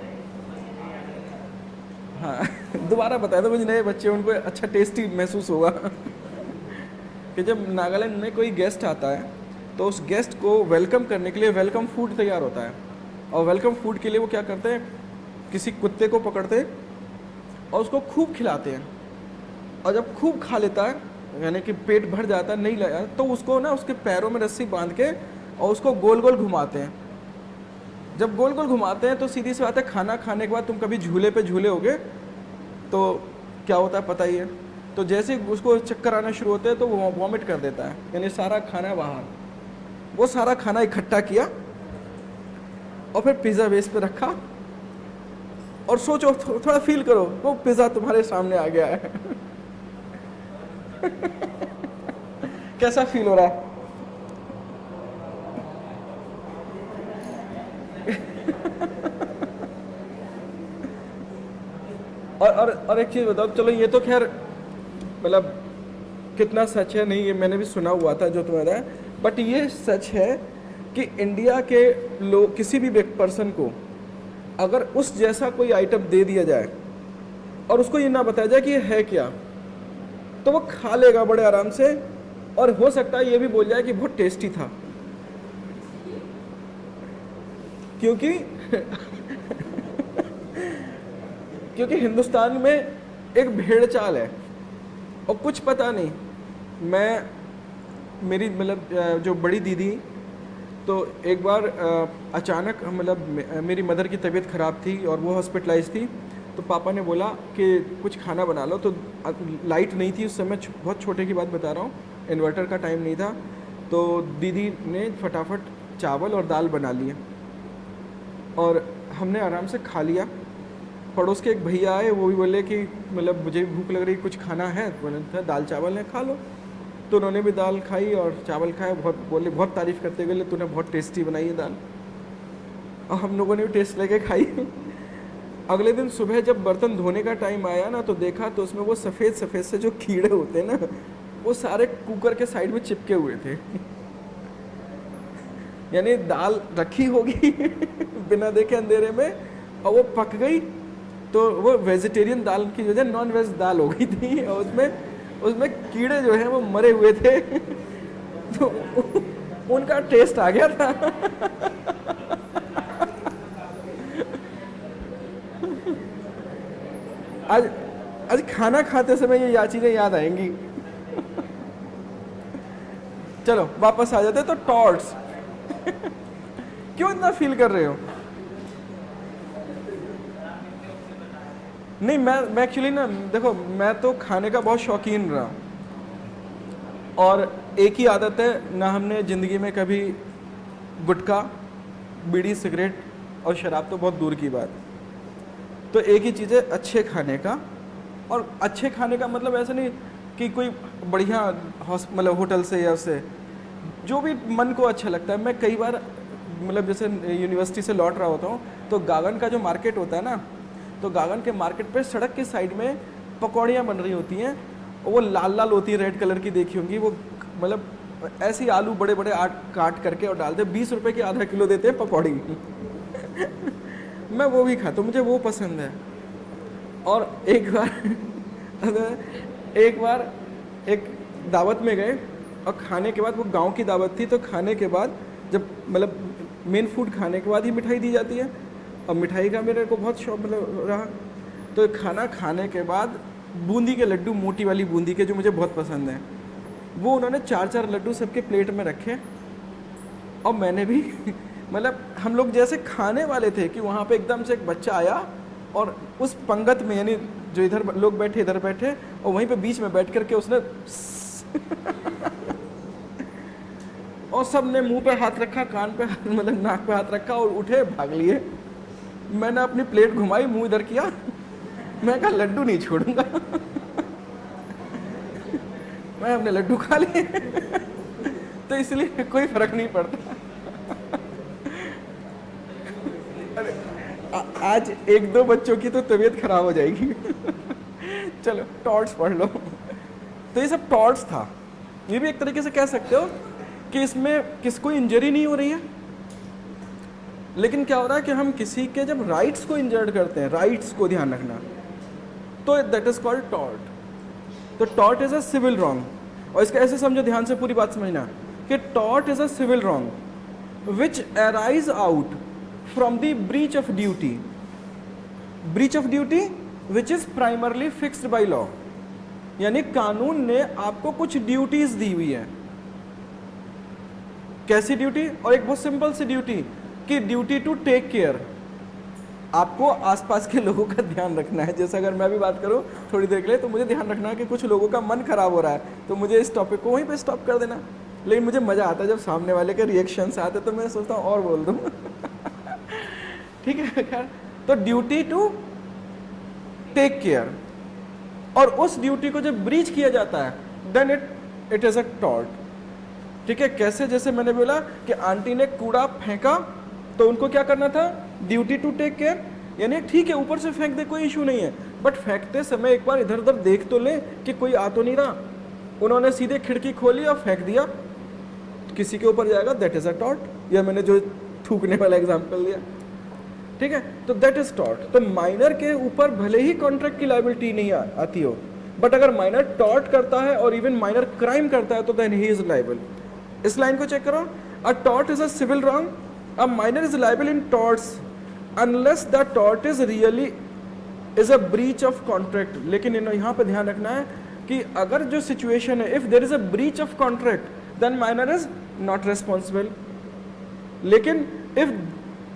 हाँ। दोबारा बताया तो मुझे, नए बच्चे उनको अच्छा टेस्टी महसूस होगा। कि जब नागालैंड में कोई गेस्ट आता है तो उस गेस्ट को वेलकम करने के लिए वेलकम फूड तैयार होता है। और वेलकम फूड के लिए वो क्या करते हैं, किसी कुत्ते को पकड़ते हैं और उसको खूब खिलाते हैं। और जब खूब खा लेता है, यानी कि पेट भर जाता है, नहीं लगा, तो उसको ना उसके पैरों में रस्सी बांध के और उसको गोल गोल घुमाते हैं। जब गोल गोल घुमाते हैं तो सीधी सी बात है, खाना खाने के बाद तुम कभी झूले पे झूले होगे तो क्या होता है पता ही है। तो जैसे ही उसको चक्कर आना शुरू होते हैं तो वो वॉमिट कर देता है, यानी सारा खाना बाहर। वो सारा खाना इकट्ठा किया और फिर पिज़्ज़ा बेस पे रखा, और सोचो, थोड़ा फील करो, वो पिज़्ज़ा तुम्हारे सामने आ गया है। कैसा फील हो रहा है? और एक चीज़ बताओ, चलो ये तो खैर मतलब कितना सच है नहीं, ये मैंने भी सुना हुआ था जो तुम्हारा है, बट ये सच है कि इंडिया के लोग, किसी भी पर्सन को अगर उस जैसा कोई आइटम दे दिया जाए और उसको ये ना बताया जाए कि ये है क्या, तो वो खा लेगा बड़े आराम से, और हो सकता है ये भी बोल जाए कि बहुत टेस्टी था। क्योंकि क्योंकि हिंदुस्तान में एक भेड़ चाल है, और कुछ पता नहीं, मेरी मतलब जो बड़ी दीदी, तो एक बार अचानक मतलब मेरी मदर की तबीयत ख़राब थी और वो हॉस्पिटलाइज थी, तो पापा ने बोला कि कुछ खाना बना लो। तो लाइट नहीं थी उस समय, बहुत छोटे की बात बता रहा हूँ, इन्वर्टर का टाइम नहीं था। तो दीदी ने फटाफट चावल और दाल बना लिए और हमने आराम से खा लिया। पड़ोस के एक भैया आए, वो भी बोले कि मतलब मुझे भूख लग रही, कुछ खाना है? बोले था दाल चावल है, खा लो। तो उन्होंने भी दाल खाई और चावल खाए, बहुत तारीफ़ करते गए, तूने बहुत टेस्टी बनाई है दाल। और हम लोगों ने भी टेस्ट लेके खाई। अगले दिन सुबह जब बर्तन धोने का टाइम आया ना, तो देखा तो उसमें वो सफ़ेद सफ़ेद से जो कीड़े होते हैं ना, वो सारे कुकर के साइड में चिपके हुए थे। यानी दाल रखी होगी बिना देखे अंधेरे में, और वो पक गई तो वो वेजिटेरियन दाल की वजह नॉन वेज दाल हो गई थी, और उसमें कीड़े जो हैं वो मरे हुए थे। तो उनका टेस्ट आ गया था। आज खाना खाते समय ये चीज़ें याद आएंगी। चलो वापस आ जाते। तो टॉर्ट्स क्यों इतना फील कर रहे हो? नहीं, मैं एक्चुअली ना, देखो, मैं तो खाने का बहुत शौकीन रहा, और एक ही आदत है ना, हमने ज़िंदगी में कभी गुटखा, बीड़ी, सिगरेट और शराब तो बहुत दूर की बात। तो एक ही चीज़ है, अच्छे खाने का। और अच्छे खाने का मतलब ऐसा नहीं कि कोई बढ़िया मतलब होटल से या से, जो भी मन को अच्छा लगता है। मैं कई बार मतलब जैसे यूनिवर्सिटी से लौट रहा होता हूँ, तो गागन का जो मार्केट होता है ना, तो गागन के मार्केट पे सड़क के साइड में पकौड़ियाँ बन रही होती हैं, और वो लाल लाल होती है, रेड कलर की देखी होंगी। वो मतलब ऐसे आलू बड़े बड़े काट करके और डालते, 20 रुपये की आधा किलो देते हैं पकौड़ी। मैं वो भी खाता हूँ, मुझे वो पसंद है। और एक बार एक दावत में गए, और खाने के बाद, वो गांव की दावत थी, तो खाने के बाद जब मतलब मेन फूड खाने के बाद ही मिठाई दी जाती है, और मिठाई का मेरे को बहुत शौक मतलब रहा। तो खाना खाने के बाद बूंदी के लड्डू, मोटी वाली बूंदी के, जो मुझे बहुत पसंद है, वो उन्होंने 4-4 लड्डू सबके प्लेट में रखे, और मैंने भी मतलब हम लोग जैसे खाने वाले थे कि वहाँ पे एकदम से एक बच्चा आया और उस पंगत में, यानी जो इधर लोग बैठे इधर बैठे और वहीं पे बीच में बैठ करके उसने और सब ने मुंह पे हाथ रखा, कान पे मतलब नाक पे हाथ रखा और उठे भाग लिए। मैंने अपनी प्लेट घुमाई, मुंह इधर किया, मैं कहा लड्डू नहीं छोड़ूंगा। मैं अपने लड्डू खा लिए। तो इसलिए कोई फर्क नहीं पड़ता। आज एक दो बच्चों की तो तबीयत खराब हो जाएगी। चलो टॉर्च पढ़ लो। तो ये सब टॉर्च था। ये भी एक तरीके से कह सकते हो कि इसमें किसको इंजरी नहीं हो रही है, लेकिन क्या हो रहा है कि हम किसी के जब राइट्स को इंजर्ड करते हैं, राइट्स को ध्यान रखना, तो दैट इज कॉल्ड टॉर्ट। तो tort is a civil wrong. और इसका ऐसे समझो, ध्यान से पूरी बात समझना, कि tort is a civil wrong which arise out from the breach of duty, breach of duty which is primarily fixed by law, यानी कानून ने आपको कुछ ड्यूटीज दी हुई है। कैसी ड्यूटी? और एक बहुत सिंपल सी ड्यूटी कि ड्यूटी टू टेक केयर, आपको आसपास के लोगों का ध्यान रखना है। जैसे अगर मैं भी बात करूं थोड़ी देर के लिए, तो मुझे ध्यान रखना है कि कुछ लोगों का मन खराब हो रहा है, तो मुझे इस टॉपिक को वहीं पे स्टॉप कर देना। लेकिन मुझे मजा आता है जब सामने वाले के रिएक्शंस आते, तो मैं सोचता हूँ और बोल दूँ। ठीक है खैर, तो ड्यूटी टू टेक केयर, और उस ड्यूटी को जब ब्रीच किया जाता है then it is a tort. ठीक है, कैसे? जैसे मैंने बोला कि आंटी ने कूड़ा फेंका, तो उनको क्या करना था? ड्यूटी टू टेक केयर, यानी ठीक है ऊपर से फेंक दे, कोई इशू नहीं है, बट फेंकते समय एक बार इधर उधर देख तो ले कि कोई आ तो नहीं रहा। उन्होंने सीधे खिड़की खोली और फेंक दिया, किसी के ऊपर जाएगा, दैट इज अ टॉर्ट। या मैंने जो थूकने वाला एग्जाम्पल दिया, ठीक है, तो दैट इज टॉर्ट। तो माइनर के ऊपर भले ही कॉन्ट्रैक्ट की लायबिलिटी नहीं आती हो, बट अगर माइनर टॉर्ट करता है और इवन माइनर क्राइम करता है तो देन ही इज लायबल। इस लाइन को चेक करो, a tort is a civil wrong, a minor is liable in torts unless the tort is really is a breach of contract. लेकिन यहाँ पे ध्यान रखना है कि अगर जो सिचुएशन है, if there is a breach of contract then minor is not responsible. लेकिन if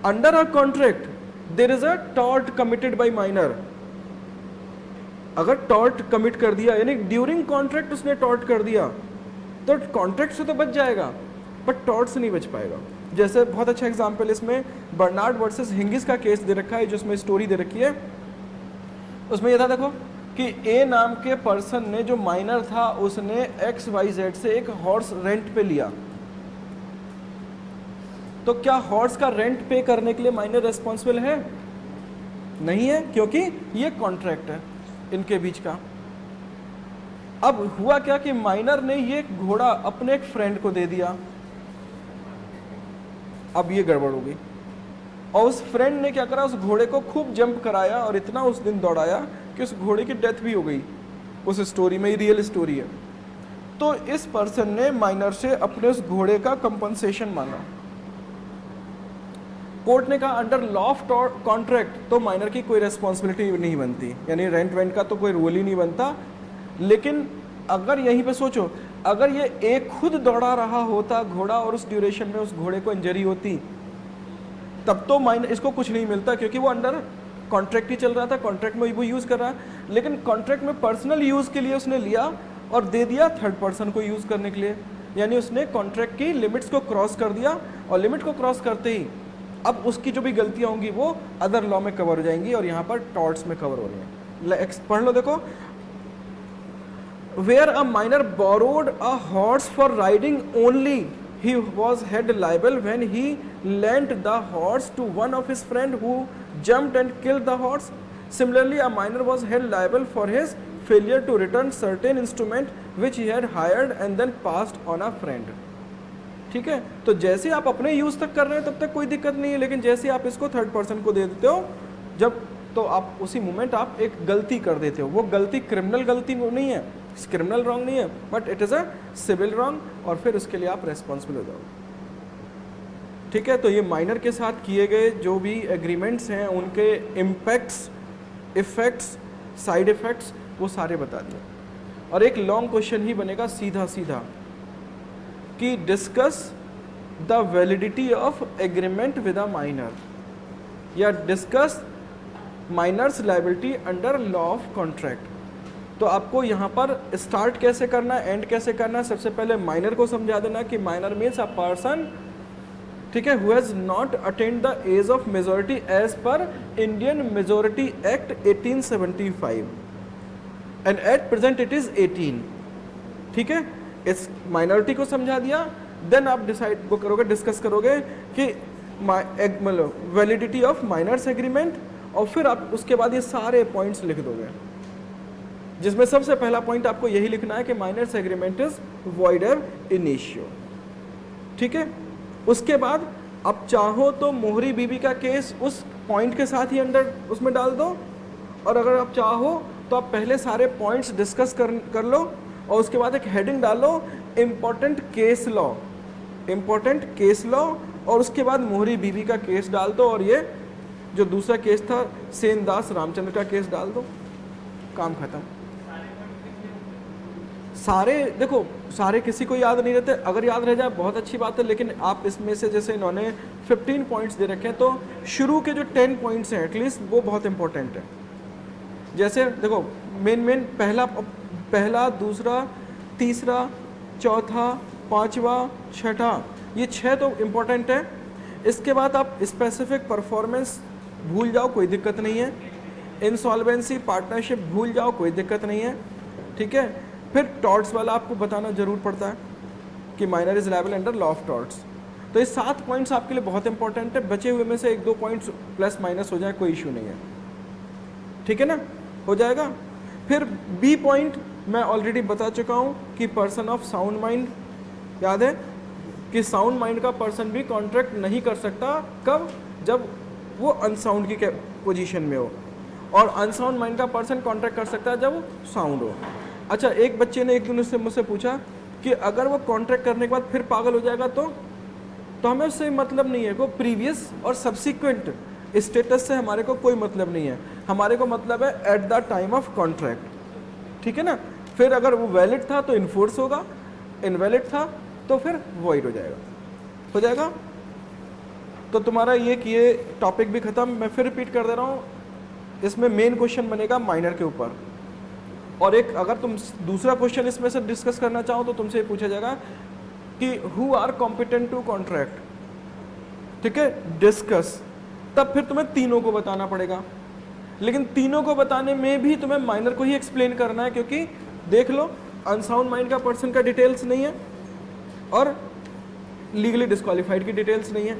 under a contract there is a tort committed by minor, अगर टॉर्ट कमिट कर दिया यानी ड्यूरिंग कॉन्ट्रैक्ट उसने टॉर्ट कर दिया, तो कॉन्ट्रैक्ट से तो बच जाएगा बट टॉर्ट से नहीं बच पाएगा। जैसे बहुत अच्छा एग्जांपल इसमें बर्नार्ड वर्सेस हिंगिस का केस दे रखा है, जिसमें स्टोरी दे रखी है। उसमें यह था देखो कि ए नाम के पर्सन ने, जो माइनर था, उसने XYZ से एक हॉर्स रेंट पे लिया। तो क्या हॉर्स का रेंट पे करने के लिए माइनर रेस्पॉन्सिबल है? नहीं है, क्योंकि ये कॉन्ट्रैक्ट है इनके बीच का। अब हुआ क्या कि माइनर ने ये घोड़ा अपने एक फ्रेंड को दे दिया। अब ये गड़बड़ हो गई, और उस फ्रेंड ने क्या करा, उस घोड़े को खूब जंप कराया और इतना उस दिन दौड़ाया कि उस घोड़े की डेथ भी हो गई। उस स्टोरी में, रियल स्टोरी है। तो इस पर्सन ने माइनर से अपने उस घोड़े का कंपनसेशन मांगा। कोर्ट ने कहा अंडर लॉ ऑफ कॉन्ट्रैक्ट तो माइनर की कोई रेस्पॉन्सिबिलिटी नहीं बनती, यानी रेंट वेंट का तो कोई रूल ही नहीं बनता। लेकिन अगर यहीं पे सोचो, अगर ये एक खुद दौड़ा रहा होता घोड़ा और उस ड्यूरेशन में उस घोड़े को इंजरी होती, तब तो माइनर इसको कुछ नहीं मिलता, क्योंकि वो अंडर कॉन्ट्रैक्ट ही चल रहा था, कॉन्ट्रैक्ट में वो यूज़ कर रहा है। लेकिन कॉन्ट्रैक्ट में पर्सनल यूज़ के लिए उसने लिया और दे दिया थर्ड पर्सन को यूज़ करने के लिए, यानी उसने कॉन्ट्रैक्ट की लिमिट्स को क्रॉस कर दिया, और लिमिट को क्रॉस करते ही अब उसकी जो भी गलतियां होंगी वो अदर लॉ में कवर हो जाएंगी, और यहाँ पर टॉर्ट्स में कवर हो रही है। पढ़ लो, देखो, where a minor borrowed a horse for riding only, he was held liable when he lent the horse to one of his friend who jumped and killed the horse. Similarly, a minor was held liable for his failure to return certain instrument which he had hired and then passed on a friend. ठीक है, तो जैसे आप अपने use तक कर रहे हैं तब तक कोई दिक्कत नहीं है, लेकिन जैसे आप इसको थर्ड पर्सन को दे देते हो जब, तो आप उसी मोमेंट आप एक गलती कर देते हो। वो गलती क्रिमिनल गलती नहीं है, क्रिमिनल रॉन्ग नहीं है, but it is a civil wrong, और फिर उसके लिए आप रेस्पॉन्सिबल हो जाओ। ठीक है, तो ये माइनर के साथ किए गए जो भी एग्रीमेंट्स हैं उनके इम्पैक्ट्स, इफेक्ट्स, साइड इफेक्ट्स वो सारे बता दिए। और एक लॉन्ग क्वेश्चन ही बनेगा सीधा सीधा कि discuss the validity of agreement with a minor, या discuss minor's liability under law of contract. तो आपको यहाँ पर स्टार्ट कैसे करना है, एंड कैसे करना है, सबसे पहले माइनर को समझा देना कि माइनर मीन्स अ पर्सन, ठीक है, who has not attend the age of majority as per Indian majority act 1875 and at present it is 18। ठीक है, इस माइनॉरिटी को समझा दिया, देन आप डिसाइड वो करोगे, डिस्कस करोगे कि मतलब वैलिडिटी ऑफ माइनर्स एग्रीमेंट, और फिर आप उसके बाद ये सारे पॉइंट्स लिख दोगे, जिसमें सबसे पहला पॉइंट आपको यही लिखना है कि minors agreement is void ab initio. ठीक है, उसके बाद आप चाहो तो मोहरी बीबी का केस उस पॉइंट के साथ ही अंडर उसमें डाल दो, और अगर आप चाहो तो आप पहले सारे पॉइंट्स डिस्कस कर लो, और उसके बाद एक हेडिंग डालो important case law, important case law, और उसके बाद मोहरी बीबी का केस डाल दो, और ये जो दूसरा केस था सेनदास रामचंद्र का केस डाल दो, काम खत्म। सारे देखो, सारे किसी को याद नहीं रहते, अगर याद रह जाए बहुत अच्छी बात है, लेकिन आप इसमें से जैसे इन्होंने 15 पॉइंट्स दे रखे हैं, तो शुरू के जो 10 पॉइंट्स हैं एटलीस्ट वो बहुत इंपॉर्टेंट है। जैसे देखो मेन पहला, दूसरा, तीसरा, चौथा, पांचवा, छठा, ये 6 तो इम्पोर्टेंट है। इसके बाद आप स्पेसिफिक परफॉर्मेंस भूल जाओ, कोई दिक्कत नहीं है। इंसॉल्वेंसी, पार्टनरशिप भूल जाओ, कोई दिक्कत नहीं है। ठीक है, फिर टॉर्ट्स वाला आपको बताना जरूर पड़ता है कि minor is liable under law of torts. तो ये 7 पॉइंट्स आपके लिए बहुत इंपॉर्टेंट है। बचे हुए में से 1-2 पॉइंट्स प्लस माइनस हो जाए, कोई इशू नहीं है। ठीक है ना, हो जाएगा। फिर बी पॉइंट मैं ऑलरेडी बता चुका हूँ कि पर्सन ऑफ साउंड माइंड, याद है कि साउंड माइंड का पर्सन भी कॉन्ट्रैक्ट नहीं कर सकता, कब? जब वो अनसाउंड की पोजीशन में हो, और अनसाउंड माइंड का पर्सन कॉन्ट्रैक्ट कर सकता है जब वो साउंड हो। अच्छा, एक बच्चे ने एक दिन उससे मुझसे पूछा कि अगर वो कॉन्ट्रैक्ट करने के बाद फिर पागल हो जाएगा तो हमें उससे मतलब नहीं है, को प्रीवियस और सब्सिक्वेंट स्टेटस से हमारे को कोई मतलब नहीं है, हमारे को मतलब है at the time of contract. ठीक है ना, फिर अगर वो वैलिड था तो इन्फोर्स होगा, इनवैलिड था तो फिर वॉइड हो जाएगा, हो जाएगा। तो तुम्हारा ये टॉपिक भी खत्म। मैं फिर रिपीट कर दे रहा हूँ, इसमें मेन क्वेश्चन बनेगा माइनर के ऊपर, और एक अगर तुम दूसरा क्वेश्चन इसमें से डिस्कस करना चाहो तो तुमसे पूछा जाएगा कि who are competent to contract. ठीक है, डिस्कस, तब फिर तुम्हें तीनों को बताना पड़ेगा, लेकिन तीनों को बताने में भी तुम्हें माइनर को ही एक्सप्लेन करना है, क्योंकि देख लो अनसाउंड माइंड का पर्सन का डिटेल्स नहीं है और लीगली डिस्क्वालीफाइड की डिटेल्स नहीं है।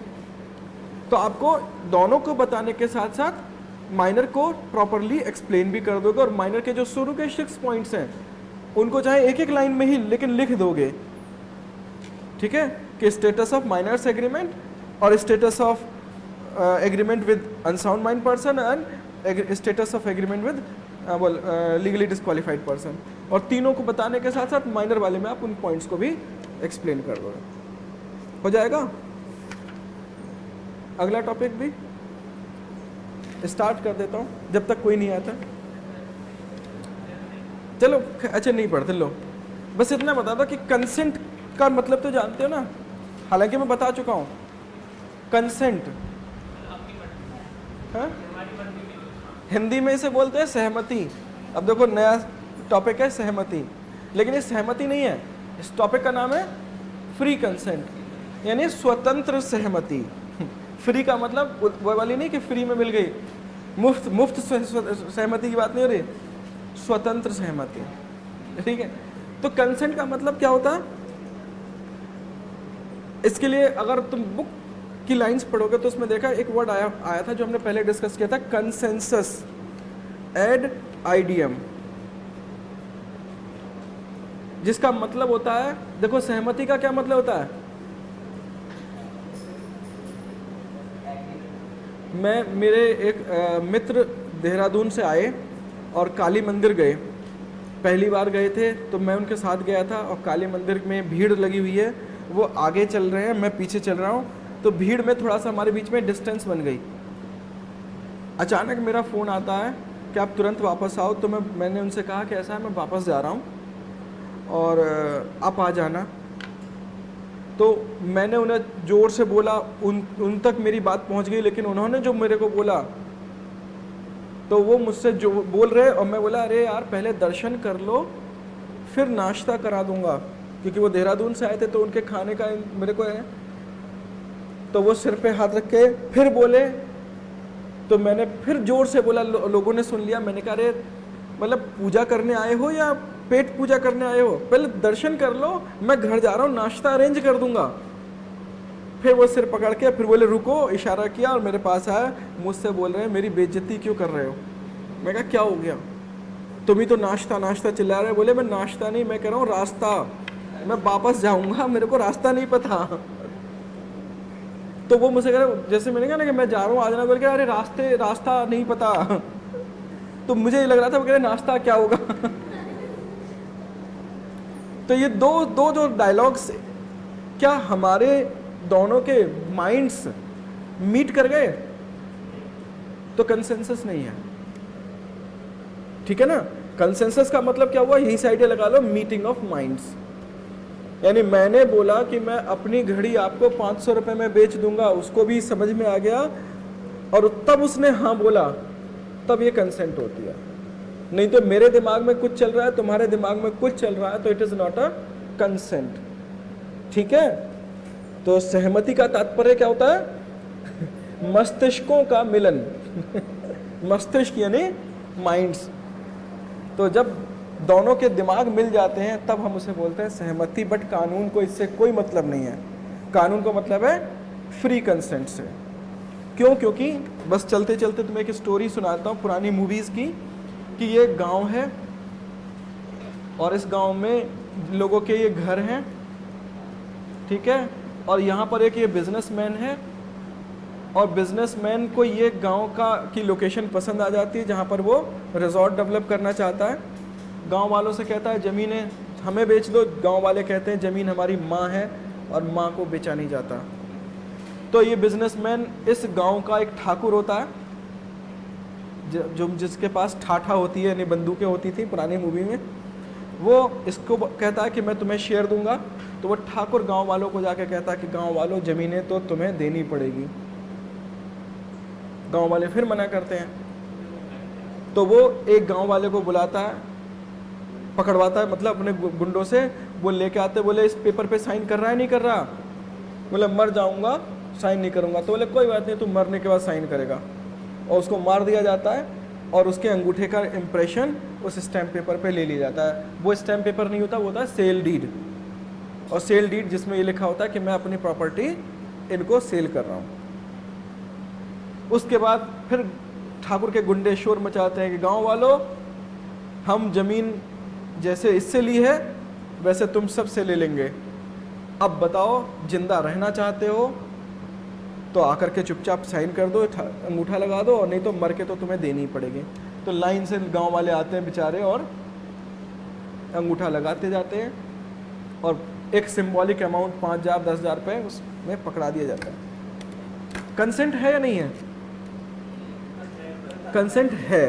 तो आपको दोनों को बताने के साथ साथ माइनर को प्रॉपरली एक्सप्लेन भी कर दोगे, और माइनर के जो शुरू के 6 पॉइंट्स हैं उनको चाहे एक लाइन में ही लेकिन लिख दोगे। ठीक है, कि स्टेटस ऑफ माइनर्स एग्रीमेंट और status of agreement with unsound mind person and status of agreement with legally disqualified person, और तीनों को बताने के साथ साथ माइनर वाले में आप उन पॉइंट्स को भी एक्सप्लेन कर दोगे, हो जाएगा। अगला टॉपिक भी स्टार्ट कर देता हूँ जब तक कोई नहीं आता। चलो अच्छा नहीं पढ़ते, लो बस इतना बता दो कि कंसेंट का मतलब तो जानते हो ना, हालांकि मैं बता चुका हूँ कंसेंट। हाँ, हिंदी में इसे बोलते हैं सहमति। अब देखो नया टॉपिक है सहमति, लेकिन ये सहमति नहीं है, इस टॉपिक का नाम है फ्री कंसेंट, यानी स्वतंत्र सहमति। फ्री का मतलब वो वाली नहीं कि फ्री में मिल गई, मुफ्त सहमति की बात नहीं हो रही, स्वतंत्र सहमति। ठीक है, तो कंसेंट का मतलब क्या होता है? इसके लिए अगर तुम बुक की लाइंस पढ़ोगे तो उसमें देखा एक वर्ड आया था जो हमने पहले डिस्कस किया था, कंसेंसस एड आइडियम, जिसका मतलब होता है, देखो सहमति का क्या मतलब होता है? मेरे एक मित्र देहरादून से आए और काली मंदिर गए, पहली बार गए थे तो मैं उनके साथ गया था, और काली मंदिर में भीड़ लगी हुई है, वो आगे चल रहे हैं, मैं पीछे चल रहा हूँ, तो भीड़ में थोड़ा सा हमारे बीच में डिस्टेंस बन गई। अचानक मेरा फ़ोन आता है कि आप तुरंत वापस आओ, तो मैंने उनसे कहा कि ऐसा है मैं वापस जा रहा हूँ और आप आ जाना। तो मैंने उन्हें ज़ोर से बोला, उन तक मेरी बात पहुंच गई, लेकिन उन्होंने जो मेरे को बोला तो वो मुझसे जो बोल रहे, और मैं बोला अरे यार पहले दर्शन कर लो फिर नाश्ता करा दूंगा, क्योंकि वो देहरादून से आए थे तो उनके खाने का मेरे को है। तो वो सिर पे हाथ रख के फिर बोले, तो मैंने फिर जोर से बोला, लोगों ने सुन लिया। मैंने कहा अरे मतलब पूजा करने आए हो या पेट पूजा करने आए हो, पहले दर्शन कर लो, मैं घर जा रहा हूँ, नाश्ता अरेंज कर दूंगा। फिर वो सिर पकड़ के फिर बोले रुको, इशारा किया और मेरे पास आया, मुझसे बोल रहे हैं मेरी बेइज्जती क्यों कर रहे हो। मैं कहा क्या हो गया, तुम ही तो नाश्ता नाश्ता चिल्ला रहे। बोले मैं नाश्ता नहीं, मैं कह रहा हूँ रास्ता, मैं वापस जाऊंगा, मेरे को रास्ता नहीं पता। तो वो मुझसे कह रहे, जैसे मैंने कहा ना कि मैं जा रहा हूँ, आज ना बोल के अरे रास्ता नहीं पता। तो मुझे ये लग रहा था वो कह रहे नाश्ता क्या होगा। तो ये दो जो डायलॉग्स, क्या हमारे दोनों के माइंड्स मीट कर गए? तो कंसेंसस नहीं है, ठीक है ना। कंसेंसस का मतलब क्या हुआ, यही से आइडिया लगा लो, मीटिंग ऑफ माइंड्स। यानी मैंने बोला कि मैं अपनी घड़ी आपको 500 रुपये में बेच दूंगा, उसको भी समझ में आ गया और तब उसने हाँ बोला, तब ये कंसेंट होती है। नहीं तो मेरे दिमाग में कुछ चल रहा है, तुम्हारे दिमाग में कुछ चल रहा है, तो it is not a consent, ठीक है। तो सहमति का तात्पर्य क्या होता है? मस्तिष्कों का मिलन। मस्तिष्क यानी माइंड्स। तो जब दोनों के दिमाग मिल जाते हैं तब हम उसे बोलते हैं सहमति। बट कानून को इससे कोई मतलब नहीं है। कानून को मतलब है फ्री कंसेंट से। क्यों? क्योंकि बस चलते चलते तुम्हें एक स्टोरी सुनाता हूँ पुरानी मूवीज़ की, कि ये गांव है और इस गांव में लोगों के ये घर हैं, ठीक है, और यहाँ पर एक ये बिजनेसमैन है, और बिजनेसमैन को ये गांव की लोकेशन पसंद आ जाती है जहाँ पर वो रिजॉर्ट डेवलप करना चाहता है। गांव वालों से कहता है ज़मीनें हमें बेच दो, गांव वाले कहते हैं ज़मीन हमारी माँ है और माँ को बेचा नहीं जाता। तो ये बिजनेसमैन, इस गांव का एक ठाकुर होता है जो जिसके पास ठाठा होती है, यानी बंदूकें होती थी पुरानी मूवी में, वो इसको कहता है कि मैं तुम्हें शेयर दूंगा। तो वो ठाकुर गांव वालों को जाके कहता है कि गांव वालों ज़मीनें तो तुम्हें देनी पड़ेगी। गांव वाले फिर मना करते हैं। तो वो एक गांव वाले को बुलाता है, पकड़वाता है, मतलब अपने गुंडों से, वो लेके आते, बोले इस पेपर पे साइन कर रहा है नहीं कर रहा? बोले मर जाऊंगा, साइन नहीं करूंगा। तो बोले कोई बात नहीं, तू मरने के बाद साइन करेगा। और उसको मार दिया जाता है और उसके अंगूठे का इम्प्रेशन उस स्टैम्प पेपर पे ले लिया जाता है। वो स्टैम्प पेपर नहीं होता, वो होता है सेल डीड। और सेल डीड जिसमें ये लिखा होता है कि मैं अपनी प्रॉपर्टी इनको सेल कर रहा हूँ। उसके बाद फिर ठाकुर के गुंडे शोर मचाते हैं कि गांव वालों, हम जमीन जैसे इससे ली है वैसे तुम सबसे ले लेंगे। अब बताओ, जिंदा रहना चाहते हो तो आकर के चुपचाप साइन कर दो, अंगूठा लगा दो, और नहीं तो मर के तो तुम्हें देनी पड़ेगी। तो लाइन से गांव वाले आते हैं बेचारे और अंगूठा लगाते जाते हैं, और एक सिंबॉलिक अमाउंट 5,000 10,000 रुपये उसमें पकड़ा दिया जाता है। कंसेंट है या नहीं है? कंसेंट है।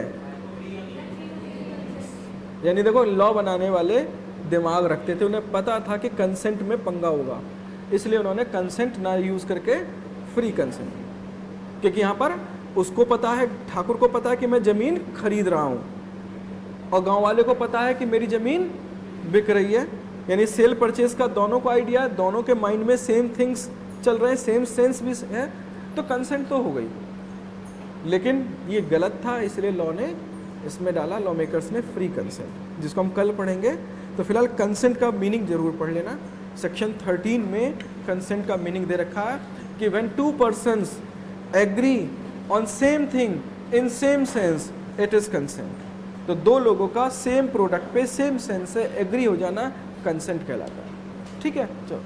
यानी देखो, लॉ बनाने वाले दिमाग रखते थे, उन्हें पता था कि कंसेंट में पंगा होगा, इसलिए उन्होंने कंसेंट ना यूज करके फ्री कंसेंट, क्योंकि यहाँ पर उसको पता है, ठाकुर को पता है कि मैं ज़मीन खरीद रहा हूँ, और गांव वाले को पता है कि मेरी ज़मीन बिक रही है। यानी सेल परचेज का दोनों को आइडिया है, दोनों के माइंड में सेम थिंग्स चल रहे हैं, सेम सेंस भी है, तो कंसेंट तो हो गई। लेकिन ये गलत था, इसलिए लॉ ने इसमें डाला, लॉ मेकर्स ने, फ्री कंसेंट, जिसको हम कल पढ़ेंगे। तो फिलहाल कंसेंट का मीनिंग जरूर पढ़ लेना। सेक्शन 13 में कंसेंट का मीनिंग दे रखा है कि when two persons agree on same thing in same sense it is consent. तो दो लोगों का सेम प्रोडक्ट पे सेम सेंस से एग्री हो जाना कंसेंट कहलाता है। ठीक है, चलो।